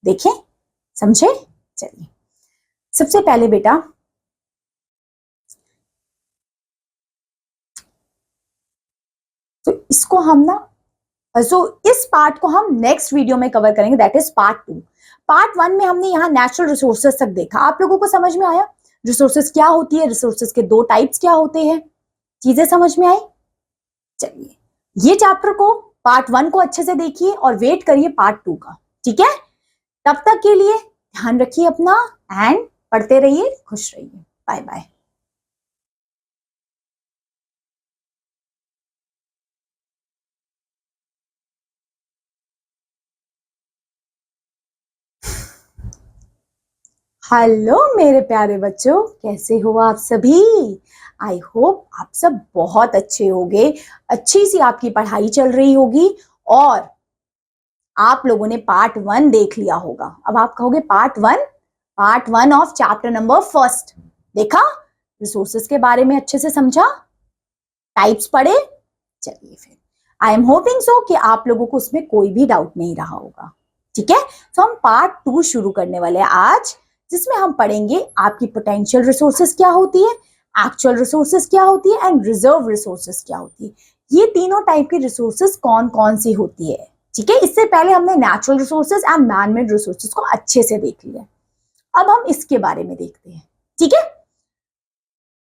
देखिए समझे. चलिए सबसे पहले बेटा तो इसको हम ना इस पार्ट को हम नेक्स्ट वीडियो में कवर करेंगे, दैट इज पार्ट 2. पार्ट 1 में हमने यहाँ नेचुरल रिसोर्सेज तक देखा. आप लोगों को समझ में आया रिसोर्सेज क्या होती है, रिसोर्सेज के 2 टाइप्स क्या होते हैं, चीजें समझ में आई. चलिए ये चैप्टर को पार्ट 1 को अच्छे से देखिए और वेट करिए पार्ट 2 का. ठीक है, तब तक के लिए ध्यान रखिए अपना एंड पढ़ते रहिए, खुश रहिए. Bye bye. हेलो मेरे प्यारे बच्चों, कैसे हो आप सभी. आई होप आप सब बहुत अच्छे होंगे, अच्छी सी आपकी पढ़ाई चल रही होगी और आप लोगों ने पार्ट 1 देख लिया होगा. अब आप कहोगे पार्ट 1 ऑफ चैप्टर नंबर 1 देखा, रिसोर्सेज के बारे में अच्छे से समझा, टाइप्स पढ़े. चलिए फिर आई एम होपिंग सो कि आप लोगों को उसमें कोई भी डाउट नहीं रहा होगा. ठीक है, तो हम पार्ट 2 शुरू करने वाले हैं आज, जिसमें हम पढ़ेंगे आपकी पोटेंशियल रिसोर्सेज क्या होती है, एक्चुअल रिसोर्सेज क्या होती है एंड रिजर्व रिसोर्सेज क्या होती है. ये तीनों टाइप की रिसोर्सेज कौन कौन सी होती है. ठीक है, इससे पहले हमने natural resources and man made resources को अच्छे से देख लिया. अब हम इसके बारे में देखते हैं. ठीक है,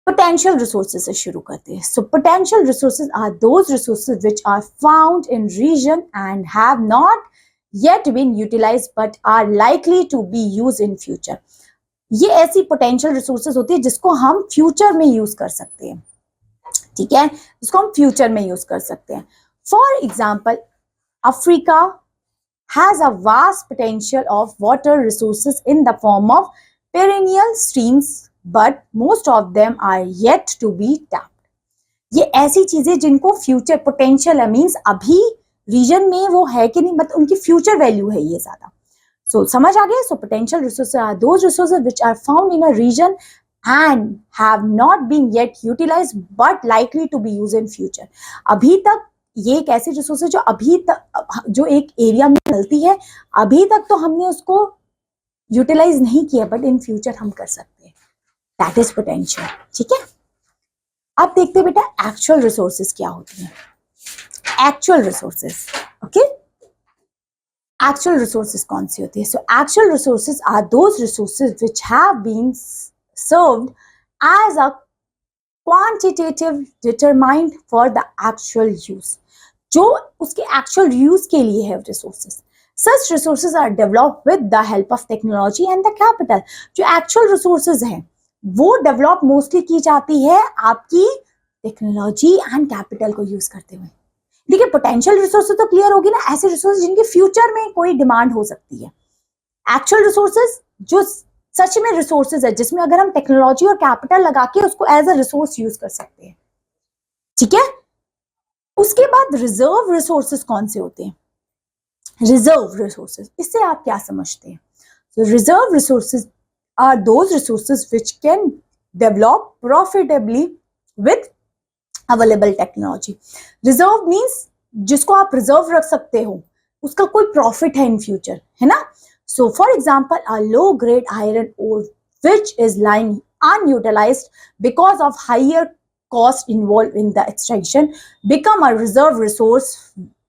potential resources से शुरू करते हैं. So potential resources are those resources which are found in region and have not yet been utilized but are likely to be used in future. ये ऐसी पोटेंशियल रिसोर्सेज होती है जिसको हम फ्यूचर में यूज कर सकते हैं. ठीक है, जिसको हम फ्यूचर में यूज कर सकते हैं. For example Africa has a vast potential of water resources in the form of perennial streams but most of them are yet to be tapped. ये ऐसी चीजें जिनको फ्यूचर पोटेंशियल है, मींस अभी रीजन में वो है कि नहीं, मतलब उनकी फ्यूचर वैल्यू है ये ज्यादा. सो समझ आ गया. So potential resources are those resources which are found in a region and have not been yet utilised but likely to be used in future. अभी तक ये एक ऐसी रिसोर्स है जो अभी तक जो एक एरिया में मिलती है, अभी तक तो हमने उसको यूटिलाइज नहीं किया बट इन फ्यूचर हम कर सकते हैं. That is potential. ठीक है, अब देखते हैं बेटा एक्चुअल रिसोर्सेज क्या होती हैं. Actual resources, okay, actual resources कौन सी होती है. So actual resources are those resources which have been served as a quantitative determined for the actual use. जो उसके एक्चुअल यूज के लिए है resources. Such resources are develop with the help of technology and the capital. जो एक्चुअल रिसोर्सेज हैं वो डेवलप मोस्टली की जाती है आपकी टेक्नोलॉजी एंड कैपिटल को यूज करते हुए. देखिए पोटेंशियल रिसोर्सेज तो क्लियर होगी ना, ऐसे रिसोर्सेज जिनकी फ्यूचर में कोई डिमांड हो सकती है. एक्चुअल रिसोर्सेज जो सच में रिसोर्सेज है जिसमें अगर हम टेक्नोलॉजी और कैपिटल लगा के उसको एज अ रिसोर्स यूज कर सकते हैं. ठीक है, उसके बाद रिजर्व रिसोर्सेज कौन से होते हैं. रिजर्व रिसोर्सेज, इससे आप क्या समझते हैं. so reserve resources are those resources which can develop profitably with available technology. Reserve means जिसको आप रिजर्व रख सकते हो, उसका कोई प्रॉफिट है इन फ्यूचर, है ना. So for example, a low grade iron ore which is lying unutilized because of higher cost involved in the extraction become a reserve resource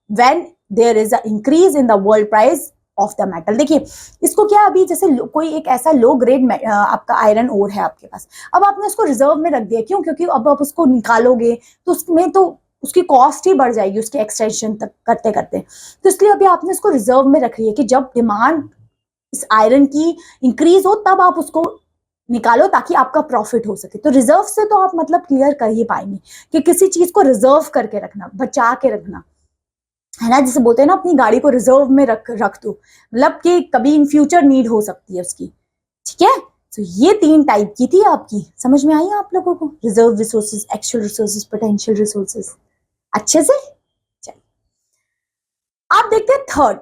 when there is an increase in the world price of the metal. देखिए इसको क्या, अभी जैसे कोई एक ऐसा लो ग्रेड आपका आयरन ओर है आपके पास, अब आपने उसको रिजर्व में रख दिया. क्यों? क्योंकि अब आप उसको निकालोगे तो उसमें तो उसकी कॉस्ट ही बढ़ जाएगी उसके एक्सटेंशन तक करते करते। तो इसलिए अभी आपने इसको रिजर्व में रख लिया कि जब डिमांड इस आयरन की इंक्रीज हो तब आप उसको निकालो ताकि आपका प्रॉफिट हो सके। तो रिजर्व से तो आप मतलब क्लियर कर ही पाएंगे कि किसी चीज को रिजर्व करके रखना, बचा के रखना, है ना। जैसे बोलते हैं ना अपनी गाड़ी को रिजर्व में रख दो, मतलब कि कभी इन फ्यूचर नीड हो सकती है उसकी, ठीक है। तो ये 3 टाइप की थी आपकी, समझ में आई आप लोगों को? Reserve resources, actual resources, potential resources, अच्छे से। चलिए आप देखते हैं थर्ड।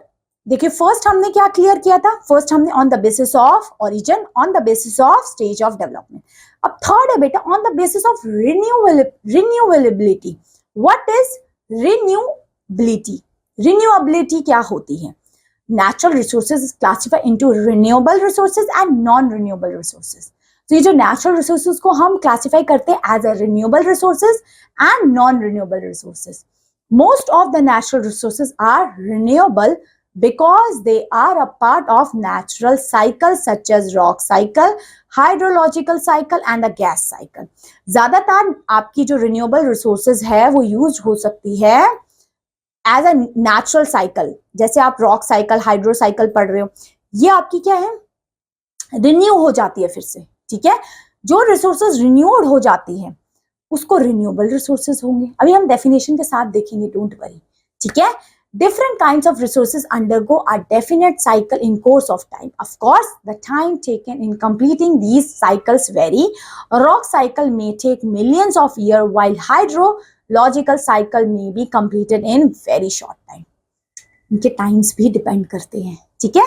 देखिए फर्स्ट हमने क्या क्लियर किया था, फर्स्ट हमने on the basis of origin, on the basis of stage of development. अब थर्ड है बेटा on the basis of renewability. What is renewability? Renewability क्या होती है? Natural resources is classified into renewable resources and non renewable resources. तो ये जो नेचुरल रिसोर्सेज को हम क्लासिफाई करते हैं as a renewable resources and non renewable resources. Most of the natural resources are renewable because they are a part of natural cycles such as rock cycle, hydrological cycle and a gas cycle. ज्यादातर आपकी जो renewable resources है वो use हो सकती है एज अ नेचुरल साइकिल, जैसे आप रॉक साइकिल, हाइड्रो साइकिल पढ़ रहे हो, ये आपकी क्या है, रिन्यू हो जाती है फिर से, ठीक है। जो रिसोर्सेज रिन्यूड हो जाती है उसको रिन्यूएबल रिसोर्सेज होंगे। अभी हम डेफिनेशन के साथ देखेंगे, डोंट वरी, ठीक है। Different kinds of resources undergo a definite cycle in course of time. Of course, the time taken in completing these cycles vary. A rock cycle may take millions of years, while hydrological cycle may be completed in very short time. इनके टाइम्स भी डिपेंड करते हैं, ठीक है।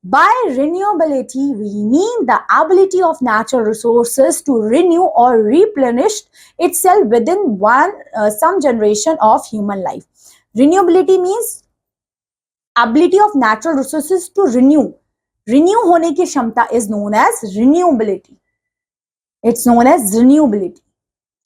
By renewability, we mean the ability of natural resources to renew or replenish itself within some generation of human life. Renewability means ability of natural resources to renew. Renew होने की क्षमता is known as renewability. It's known as renewability.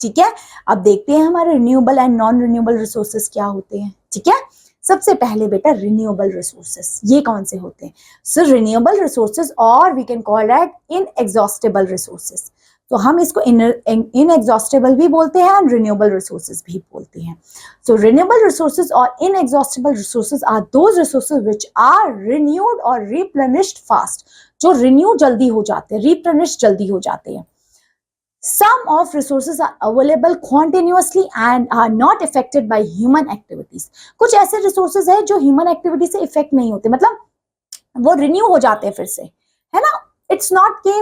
ठीक है। अब देखते हैं हमारे renewable and non renewable resources क्या होते हैं, ठीक है। सबसे पहले बेटा रिन्यूएबल रिसोर्सेज ये कौन से होते हैं? सो रिन्यूएबल रिसोर्सेज और we can call that inexhaustible resources. तो हम इसको इनएग्जॉस्टेबल भी बोलते हैं एंड रिन्यूएबल रिसोर्सेज भी बोलते हैं। सो रिन्यूएबल रिसोर्सेज और inexhaustible resources are those resources which are renewed और रिप्लेनिश्ड फास्ट, जो रिन्यू जल्दी हो जाते हैं, रिप्लेनिश जल्दी हो जाते हैं। Some of resources are available continuously and are not affected by human activities. कुछ ऐसे resources है जो human activity से affect नहीं होते, मतलब वो renew हो जाते हैं फिर से, है ना। It's not कि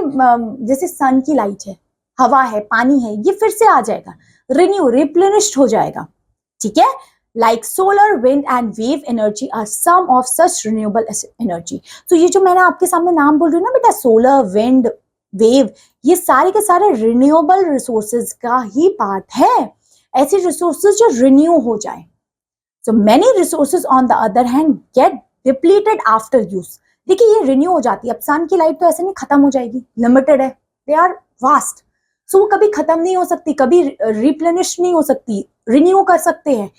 जैसे sun की light है, हवा है, पानी है, ये फिर से आ जाएगा, renew, replenished हो जाएगा, ठीक है। Like solar, wind and wave energy are some of such renewable energy. तो ये जो मैंने आपके सामने नाम बोल रही हूँ ना बेटा, solar, wind, वेव, ये सारे के सारे रिन्यूएबल रिसोर्सेज का ही पार्ट है, ऐसे रिसोर्सेज जो रिन्यू हो जाए। So many resources on the other hand get depleted after use. देखिए ये रिन्यू हो जाती है, अब सन की लाइट तो ऐसे नहीं खत्म हो जाएगी, लिमिटेड है, दे आर वास्ट, सो वो कभी खत्म नहीं हो सकती, कभी रिप्लेनिश नहीं हो सकती, रिन्यू कर सकते हैं।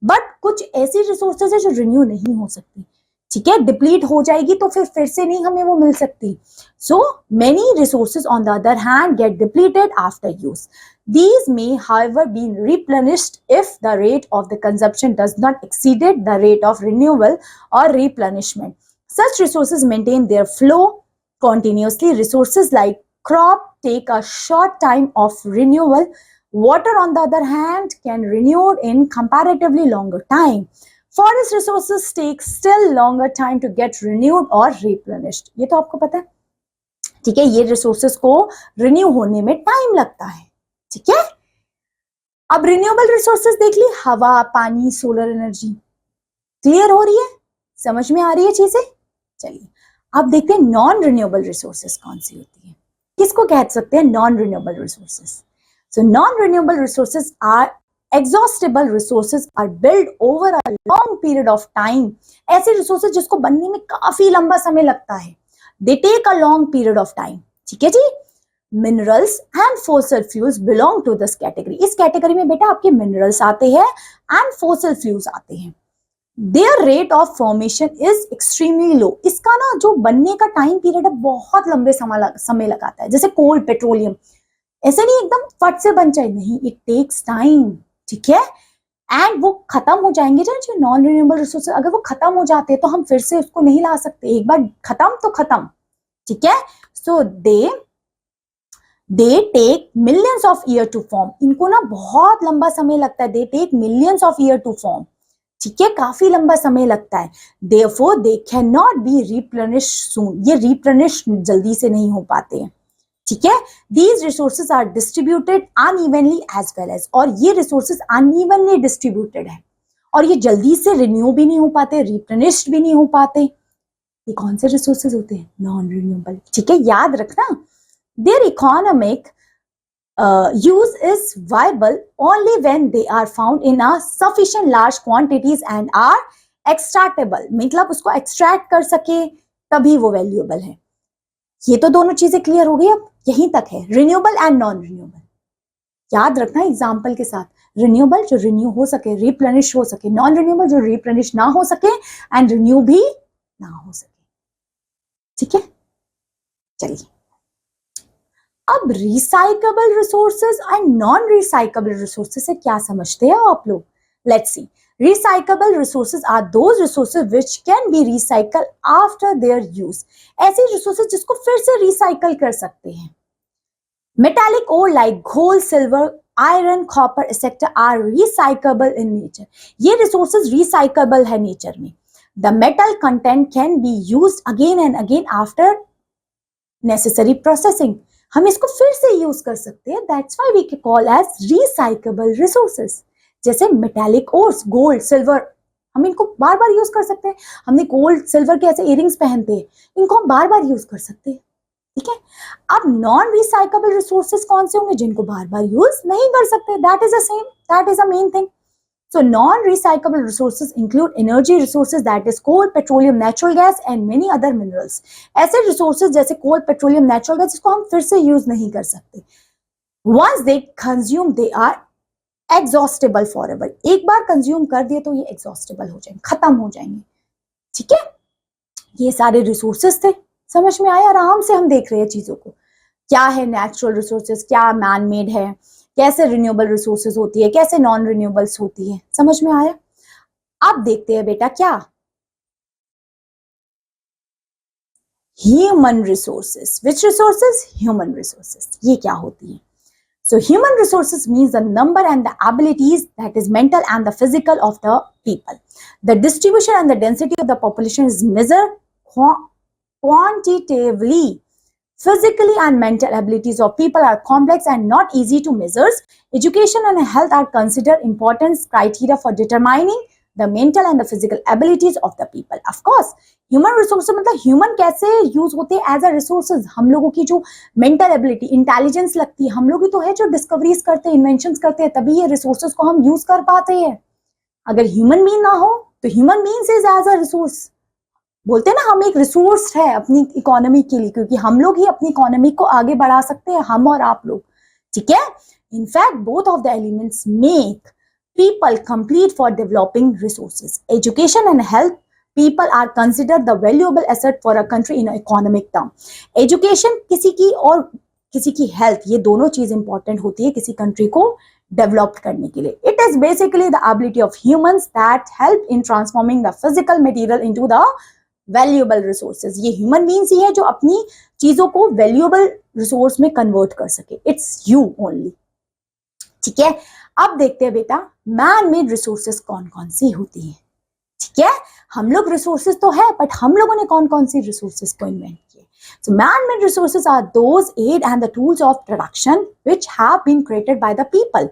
बट कुछ ऐसी रिसोर्सेज है जो रिन्यू नहीं हो सकती, ठीक है, डिप्लीट हो जाएगी तो फिर से नहीं हमें वो मिल सकती। So many resources on the other hand get depleted after use. These may however be replenished if the rate of the consumption does not exceed the rate of renewal or replenishment. Such resources maintain their flow continuously. Resources like crop take a short time of renewal. Water on the other hand can renew in comparatively longer time. Forest resources take still longer time to get renewed or replenished. ये तो आपको पता है, ठीक है। ये रिसोर्सेज को रिन्यू होने में टाइम लगता है, ठीक है। अब रिन्यूएबल रिसोर्सेज देख ली, हवा, पानी, सोलर एनर्जी, क्लियर हो रही है, समझ में आ रही है चीजें। चलिए अब देखते हैं नॉन रिन्यूएबल रिसोर्सेज कौन सी होती है, किसको कह सकते हैं non renewable resources. So non renewable resources are exhaustible resources are built over a long period of time. ऐसे रिसोर्सेज जिसको बनने में काफी लंबा समय लगता है, they take a long period of time, ठीक है जी। Minerals and fossil fuels belong to this category. इस कैटेगरी में बेटा आपके मिनरल्स आते हैं एंड फॉसिल फ्यूल्स आते हैं। There rate of formation is extremely low. इसका ना जो बनने का टाइम पीरियड है बहुत लंबे समय लगाता है, जैसे कोल, पेट्रोलियम, ऐसे नहीं एकदम फट से बन जाए, नहीं, इट टेक्स टाइम, ठीक है। एंड वो खत्म हो जाएंगे जो नॉन रिन्यूएबल रिसोर्सेज, अगर वो खत्म हो जाते हैं तो हम फिर से उसको नहीं ला सकते, एक बार खत्म तो खत्म, ठीक है। So they take millions of year to form, इनको ना बहुत लंबा समय लगता है, they take millions of year to form, ठीक है, काफी लंबा समय लगता है। Therefore they can not be replenish soon, ये रिप्लेनिश जल्दी से नहीं हो पाते हैं, ठीक है। These resources are distributed unevenly as well as, और ये रिसोर्सेज अनइवनली डिस्ट्रीब्यूटेड है और ये जल्दी से रिन्यू भी नहीं हो पाते, रिप्लेनिश्ड भी नहीं हो पाते। ये कौन से रिसोर्सेज होते हैं? नॉन रिन्यूएबल, ठीक है, याद रखना। Their economic use is viable only when they are found in a sufficient large quantities and are extractable, मतलब उसको एक्सट्रैक्ट कर सके तभी वो वैल्यूएबल है। ये तो दोनों चीजें क्लियर हो गई, अब यहीं तक है रिन्यूएबल एंड नॉन रिन्यूएबल। याद रखना एग्जाम्पल के साथ, रिन्यूएबल जो रिन्यू हो सके, रिप्लेनिश हो सके, नॉन रिन्यूएबल जो रिप्लेनिश ना हो सके एंड रिन्यू भी ना हो सके, ठीक है। चलिए अब recyclable resources and non recyclable resources से क्या समझते हैं आप लोग? Let's see. Recyclable resources are those resources which can be recycle after their use, ऐसे रिसोर्सेज जिसको फिर से रिसाइकल कर सकते हैं। Metallic ore like gold, silver, iron, copper etcetera are recyclable in nature, ये रिसोर्सेज रिसाइकेबल है नेचर में। The metal content can be used again and again after necessary processing, हम इसको फिर से यूज कर सकते हैं, that's why we can call as recyclable resources. जैसे मेटालिक ओर्स, गोल्ड, सिल्वर, हम इनको बार बार यूज कर सकते हैं। हमने गोल्ड सिल्वर के ऐसे इयरिंग्स पहनते हैं, इनको हम बार बार यूज कर सकते हैं, ठीक है। अब नॉन रिसाइकेबल रिसोर्सेज कौन से होंगे? जिनको बार बार यूज नहीं कर सकते, that is a main thing. So non-recyclable resources include energy resources, that is coal, petroleum, natural gas and many other minerals. ऐसे resources जैसे coal, petroleum, natural gas जिसको हम फिर से use नहीं कर सकते। Once they consume, they are exhaustible forever. एक बार consume कर दिए तो ये exhaustible हो जाएंगे, खत्म हो जाएंगे, ठीक है। ये सारे resources थे, समझ में आया? आराम से हम देख रहे हैं चीजों को, क्या है नेचुरल रिसोर्सेज, क्या मैन मेड है, कैसे रिन्यूएबल रिसोर्सेज होती है, कैसे नॉन रिन्यूएबल्स होती है, समझ में आया? अब देखते हैं बेटा क्या ह्यूमन रिसोर्सेज, विच रिसोर्सेज? ह्यूमन रिसोर्सेज, ये क्या होती है? So human resources means the number and the abilities, that is mental and the physical of the people. The distribution and the density of the population is measured quantitatively. Physically and mental abilities of people are complex and not easy to measure. Education and health are considered important criteria for determining the mental and the physical abilities of the people. Of course, human resources मतलब human कैसे use होते हैं as a resources, हम लोगों की जो mental ability, intelligence लगती है, हम लोग ही तो है जो discoveries करते हैं, inventions करते हैं, तभी ये resources को हम use कर पाते हैं। अगर human being ना हो तो human beings is as a resource, बोलते हैं ना हम एक रिसोर्स है अपनी इकोनॉमी के लिए, क्योंकि हम लोग ही अपनी इकोनॉमी को आगे बढ़ा सकते हैं, हम और आप लोग, ठीक है। In fact both of the elements make people complete for developing resources. Education and health people are considered the valuable asset for a country in economic term. Education किसी की और किसी की हेल्थ, ये दोनों चीज इंपॉर्टेंट होती है किसी कंट्री को डेवलप करने के लिए। It is basically the ability of humans that help in transforming the physical material into the valuable resources. ये ह्यूमन बीइंग्स ही है जो अपनी चीजों को वैल्यूएबल रिसोर्स में कन्वर्ट कर सके, इट्स यू ओनली, ठीक है। अब देखते हैं बेटा मैन मेड रिसोर्सेज कौन कौन सी होती है, ठीक है। हम लोग रिसोर्सेज तो है, बट हम लोगों ने कौन कौन सी रिसोर्सेज को इन्वेंट किए? So man-made resources are those aid and the tools of production which have been created by the people.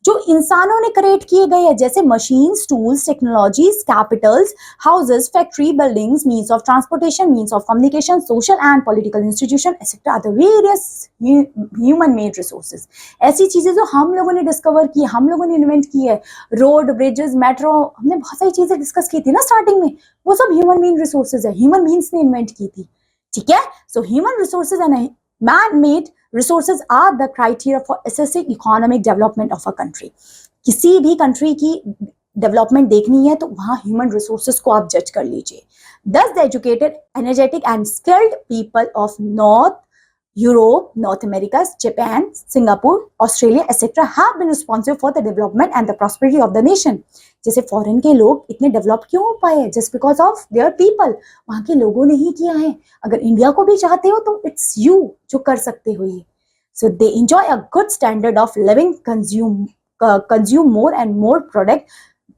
जो इंसानों ने क्रिएट किए गए हैं, जैसे machines, tools, technologies, capitals, houses, factory, buildings, means of transportation, means of communication, social and political institution etcetera are the various human made resources. ऐसी चीजें जो हम लोगों ने डिस्कवर की, हम लोगों ने इन्वेंट की है, रोड, ब्रिजेस, मेट्रो, हमने बहुत सारी चीजें डिस्कस की थी ना स्टार्टिंग में, वो सब ह्यूमन मेड रिसोर्सेज है, ह्यूमन बीइंग्स ने इन्वेंट की थी, ठीक है। So human resources and man-made resources are the criteria for assessing economic development of a country. किसी भी कंट्री की डेवलपमेंट देखनी है तो वहां ह्यूमन रिसोर्सेज को आप जज कर लीजिए। Thus the educated, energetic and skilled people of north Europe, North America, Japan, Singapore, Australia, etc. have been responsible for the development and the prosperity of the nation. जैसे फॉरेन के लोग इतने डेवलप क्यों हो पाए? Just because of their people, वहां के लोगों ने ही किया है. अगर इंडिया को भी चाहते हो तो इट्स यू जो कर सकते हो ये. So they enjoy a good standard of living, consume more and more product,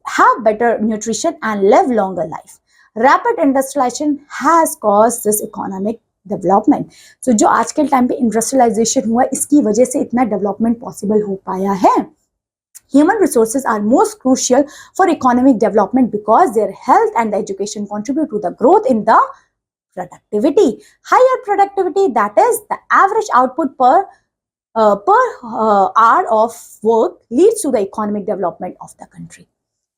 have better nutrition and live longer life. Rapid industrialization has caused this economic development. So जो आज के टाइम पे इंडस्ट्रियलाइजेशन हुआ इसकी वजह से इतना डेवलपमेंट पॉसिबल हो पाया है. Human resources are most crucial for economic development because their health and education contribute to the growth in the productivity. Higher productivity, that is the average output per hour of work, leads to the economic development of the country.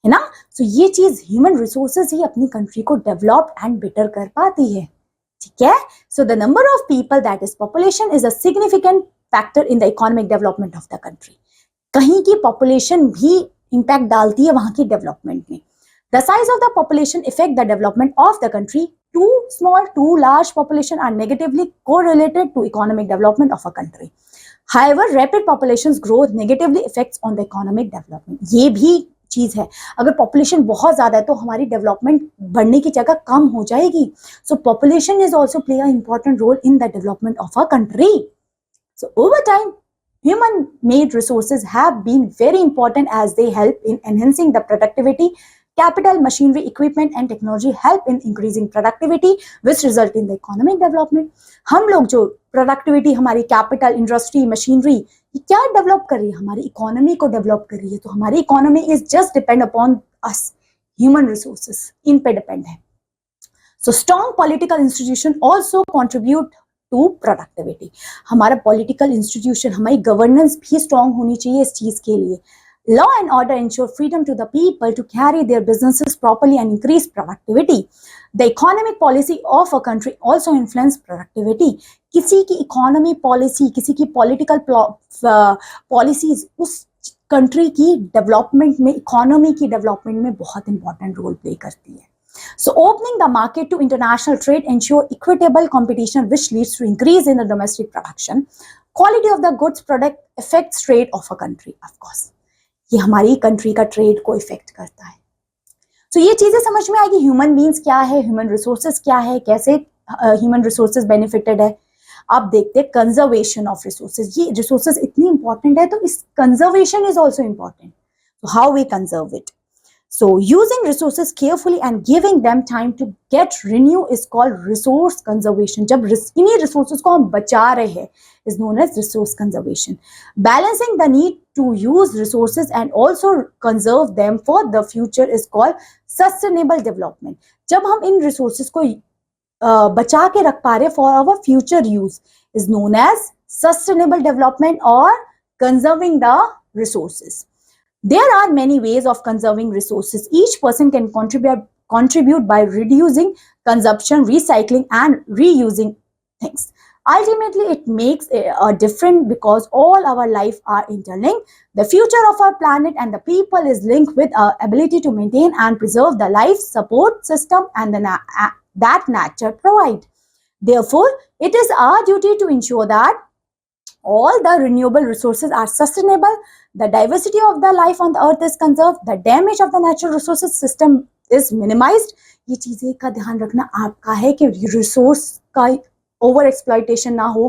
है ना? So ये चीज ह्यूमन रिसोर्सेज ही अपनी कंट्री को डेवलप एंड बेटर कर पाती है. ठीक है. So the number of people, that is population, is a significant factor in the economic development of the country. कहीं की पॉपुलेशन भी इंपैक्ट डालती है वहां की डेवलपमेंट में. The size of the population effect the development of the country. Too small, too large population are negatively correlated to economic development of a country. However, rapid population's growth negatively affects on the economic development. ये भी चीज है. अगर पॉपुलेशन बहुत ज्यादा है तो हमारी डेवलपमेंट बढ़ने की जगह कम हो जाएगी. So population is also play a important role in the development of a country. So over time human made resources have been very important as they help in enhancing the productivity. Capital, machinery, equipment and technology help in increasing productivity which result in the economic development. हम लोग जो प्रोडक्टिविटी, हमारी कैपिटल, इंडस्ट्री, मशीनरी, ये क्या डेवलप कर रही है? हमारी इकोनॉमी को डेवलप कर रही है. तो हमारी economy is just depend upon us. Human resources इन पे डिपेंड है. So strong political institution also contribute to productivity. हमारा पॉलिटिकल इंस्टीट्यूशन, हमारी गवर्नेंस भी स्ट्रॉन्ग होनी चाहिए इस चीज के लिए. Law and order ensure freedom to the people to carry their businesses properly and increase productivity. The economic policy of a country also influence productivity. किसी की इकोनॉमी पॉलिसी, किसी की पॉलिटिकल पॉलिसीज उस कंट्री की डेवलपमेंट में, इकोनॉमी की डेवलपमेंट में बहुत इंपॉर्टेंट रोल प्ले करती है. So opening the market to international trade ensure equitable competition which leads to increase in the domestic production. Quality of the goods product affects trade of a country, of course. ये हमारी कंट्री का ट्रेड को इफेक्ट करता है. तो ये चीजें समझ में आएगी. ह्यूमन बींग्स क्या है, ह्यूमन रिसोर्सेज क्या है, कैसे ह्यूमन रिसोर्सेज बेनिफिटेड है. अब देखते हैं कंजर्वेशन ऑफ रिसोर्सेज. ये रिसोर्सेज इतनी इंपॉर्टेंट है तो इस conservation is also important. So how we conserve it? So using resources carefully and giving them time to get renew is called resource conservation. जब इन्हीं resources को हम बचा रहे हैं is known as resource conservation. Balancing the need to use resources and also conserve them for the future is called sustainable development. जब हम इन resources को बचा के रख पा रहे for our future use is known as sustainable development or conserving the resources. There are many ways of conserving resources. Each person can contribute by reducing consumption, recycling and reusing things. Ultimately, it makes a difference because all our life are interlinked. The future of our planet and the people is linked with our ability to maintain and preserve the life support system and that nature provide. Therefore, it is our duty to ensure that all the renewable resources are sustainable, the diversity of the life on the earth is conserved, the damage of the natural resources system is minimized. ये चीजें का ध्यान रखना आपका है कि रिसोर्स का ओवर एक्सप्लॉइटेशन ना हो,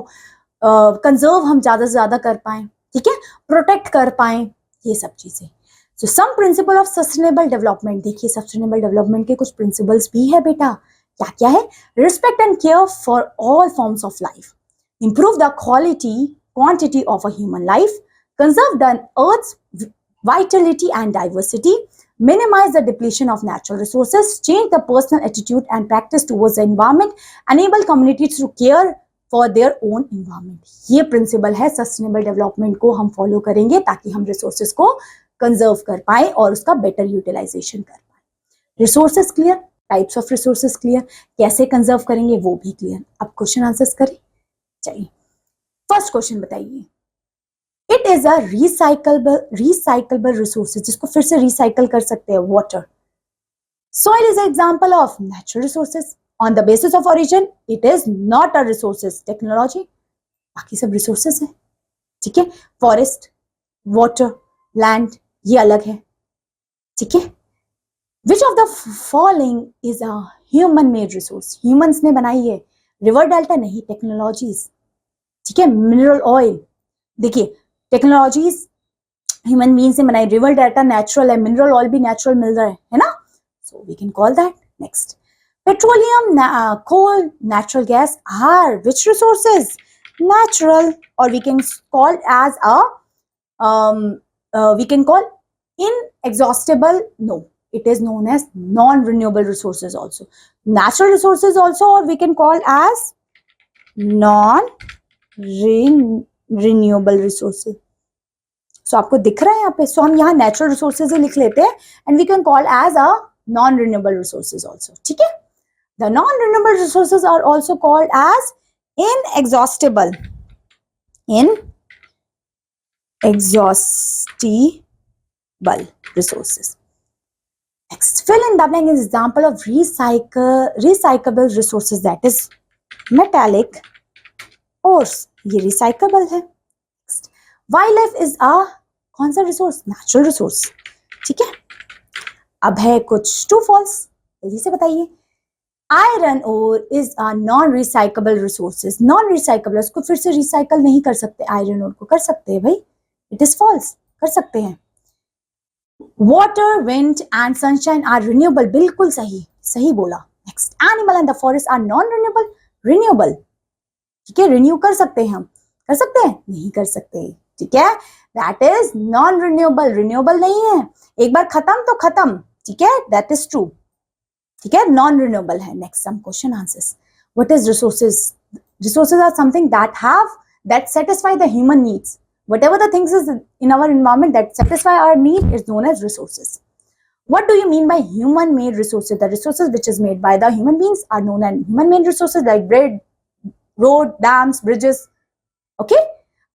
कंजर्व हम ज्यादा से ज्यादा कर पाए, ठीक है, प्रोटेक्ट कर पाए, ये सब चीजें. सो सम प्रिंसिपल ऑफ सस्टेनेबल डेवलपमेंट. देखिए सस्टेनेबल डेवलपमेंट के कुछ प्रिंसिपल्स भी है बेटा. क्या क्या है? Respect and care for all forms of life, improve the quantity of a human life, conserve the earth's vitality and diversity, minimize the depletion of natural resources, change the personal attitude and practice towards the environment, enable communities to care for their own environment. ये प्रिंसिपल है सस्टेनेबल डेवलपमेंट को हम फॉलो करेंगे ताकि हम रिसोर्सेज को कंजर्व कर पाए और उसका बेटर यूटिलाइजेशन कर पाए. Resources clear, types of resources clear, कैसे कंजर्व करेंगे वो भी क्लियर. अब क्वेश्चन आंसर्स करें. चलिए फर्स्ट क्वेश्चन बताइए. It is a recyclable resources, जिसको फिर से रिसाइकल कर सकते हैं. Water. Soil is example of natural resources. On the basis of origin it is not a resources. Technology. बाकी सब रिसोर्सेज है, ठीक है। फॉरेस्ट, वाटर, लैंड ये अलग है, ठीक है। Which of the following is a human made resource, humans ने बनाई है। रिवर डेल्टा नहीं, टेक्नोलॉजीज, ठीक है। मिनरल ऑयल, देखिए टेक्नोलॉजीज ह्यूमन बीइंग से बनाई, रिवर डेल्टा नेचुरल है, मिनरल ऑयल भी नेचुरल मिल रहा है ना, so we can call that. Next, petroleum, coal, natural gas are which resources? Natural, or we can call as a we can call inexhaustible. No, it is known as non-renewable resources also. Natural resources also, or we can call as non-renewable resources. So आपको दिख रहा है यहाँ पे, so हम यहाँ natural resources ही लिख लेते हैं and we can call as a non-renewable resources also, ठीक है। The non-renewable resources are also called as inexhaustible. Inexhaustible resources. Next, fill in the blank is example of recyclable resources, that is metallic ores. ये recyclable है. Next, wildlife is a कौन सा resource? Natural resource. ठीक है. अब है कुछ true false, जल्दी से बताइए. Iron ore is a non recyclable resources, non recyclable, उसको फिर से रिसाइकल नहीं कर सकते, आयरन ओर को कर सकते हैं भाई, इट इज फॉल्स, कर सकते हैं। Water, wind and sunshine are renewable, बिल्कुल सही, सही बोला। Next, animal and the forest are non renewable, renewable, ठीक है, रिन्यू कर सकते हैं हम, कर सकते हैं, नहीं कर सकते, ठीक है, that is non renewable, renewable नहीं है, एक बार खत्म तो खत्म, ठीक है, दैट इज ट्रू, ठीक है, नॉन रिन्यूएबल है। Next, some question answers, what is resources? Resources are something that satisfy the human needs, whatever the things is in our environment that satisfy our need is known as resources. What do you mean by human made resources? The resources which is made by the human beings are known as human made resources, like bread, road, dams, bridges, okay।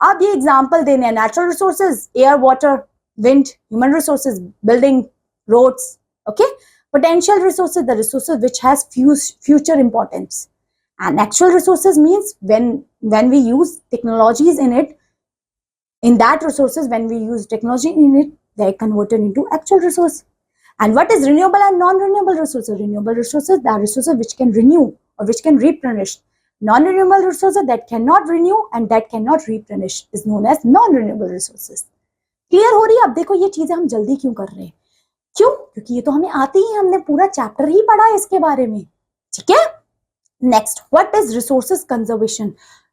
अब ये एग्जांपल देने हैं, natural resources, air, water, wind, human resources, building, roads, okay। Potential resources, the resources which has future importance, and actual resources means when we use technologies in it, in that resources, when we use technology in it, they are converted into actual resource. And what is renewable and non-renewable resources? Renewable resources, the resources which can renew or which can replenish. Non-renewable resources that cannot renew and that cannot replenish is known as non-renewable resources. Clear हो रही है? अब देखो ये चीजें हम जल्दी क्यों कर रहे हैं, क्यों? क्योंकि ये तो हमें आती ही, हमने पूरा चैप्टर ही पढ़ा है इसके बारे में, ठीक है। Next, what is resources conservation?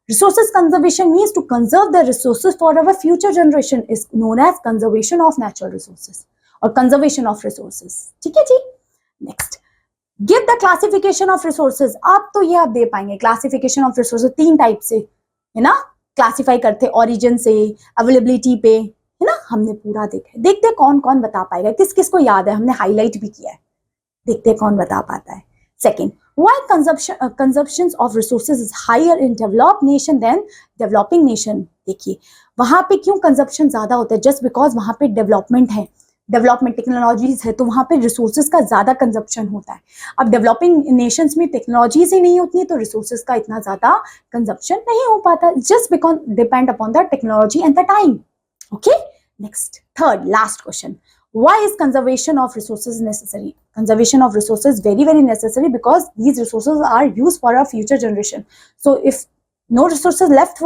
Resources conservation means to conserve the resources for our future generation, is known as conservation of natural resources और कंजर्वेशन ऑफ रिसोर्सेज, ठीक है जी। Next, give the classification of resources. आप तो ये आप दे पाएंगे, क्लासिफिकेशन ऑफ रिसोर्सेज 3 टाइप से, है ना, क्लासिफाई करते, ओरिजिन से, अवेलेबिलिटी पे, है ना, हमने पूरा देखा है। देखते कौन कौन बता पाएगा, किस किस को याद है, हमने हाईलाइट भी किया है, देखते कौन बता पाता है। Second, why consumption of resources is higher in developed nation than developing nation. देखिए वहां पे क्यों कंजप्शन ज्यादा होता है, जस्ट बिकॉज वहां पे डेवलपमेंट है, डेवलपमेंट टेक्नोलॉजीज है, तो वहां पे रिसोर्सेज का ज्यादा कंजप्शन होता है। अब डेवलपिंग नेशंस में टेक्नोलॉजीज ही नहीं होती है, तो रिसोर्सेज का इतना ज्यादा कंजप्शन नहीं हो पाता, just because depend upon the technology and the time, okay। Next, third, last question, why is conservation of resources necessary? Conservation of resources very necessary because these resources are used for our future generation. So if no resources left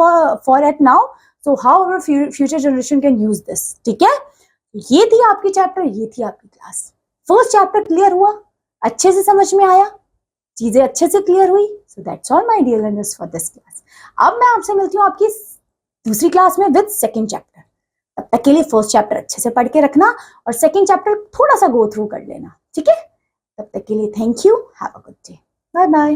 for it now, so how our future generation can use this, ठीक है। ये थी आपकी चैप्टर, ये थी आपकी क्लास। फर्स्ट चैप्टर क्लियर हुआ, अच्छे से समझ में आया, चीजें अच्छे से क्लियर हुई। So that's all my dear learners for this class. अब मैं आपसे मिलती हूँ आपकी दूसरी क्लास में विद सेकेंड चैप्टर। तब तक के लिए फर्स्ट चैप्टर अच्छे से पढ़ के रखना और सेकंड चैप्टर थोड़ा सा गो थ्रू कर लेना, ठीक है। तब तक के लिए thank you, have a good day, bye bye.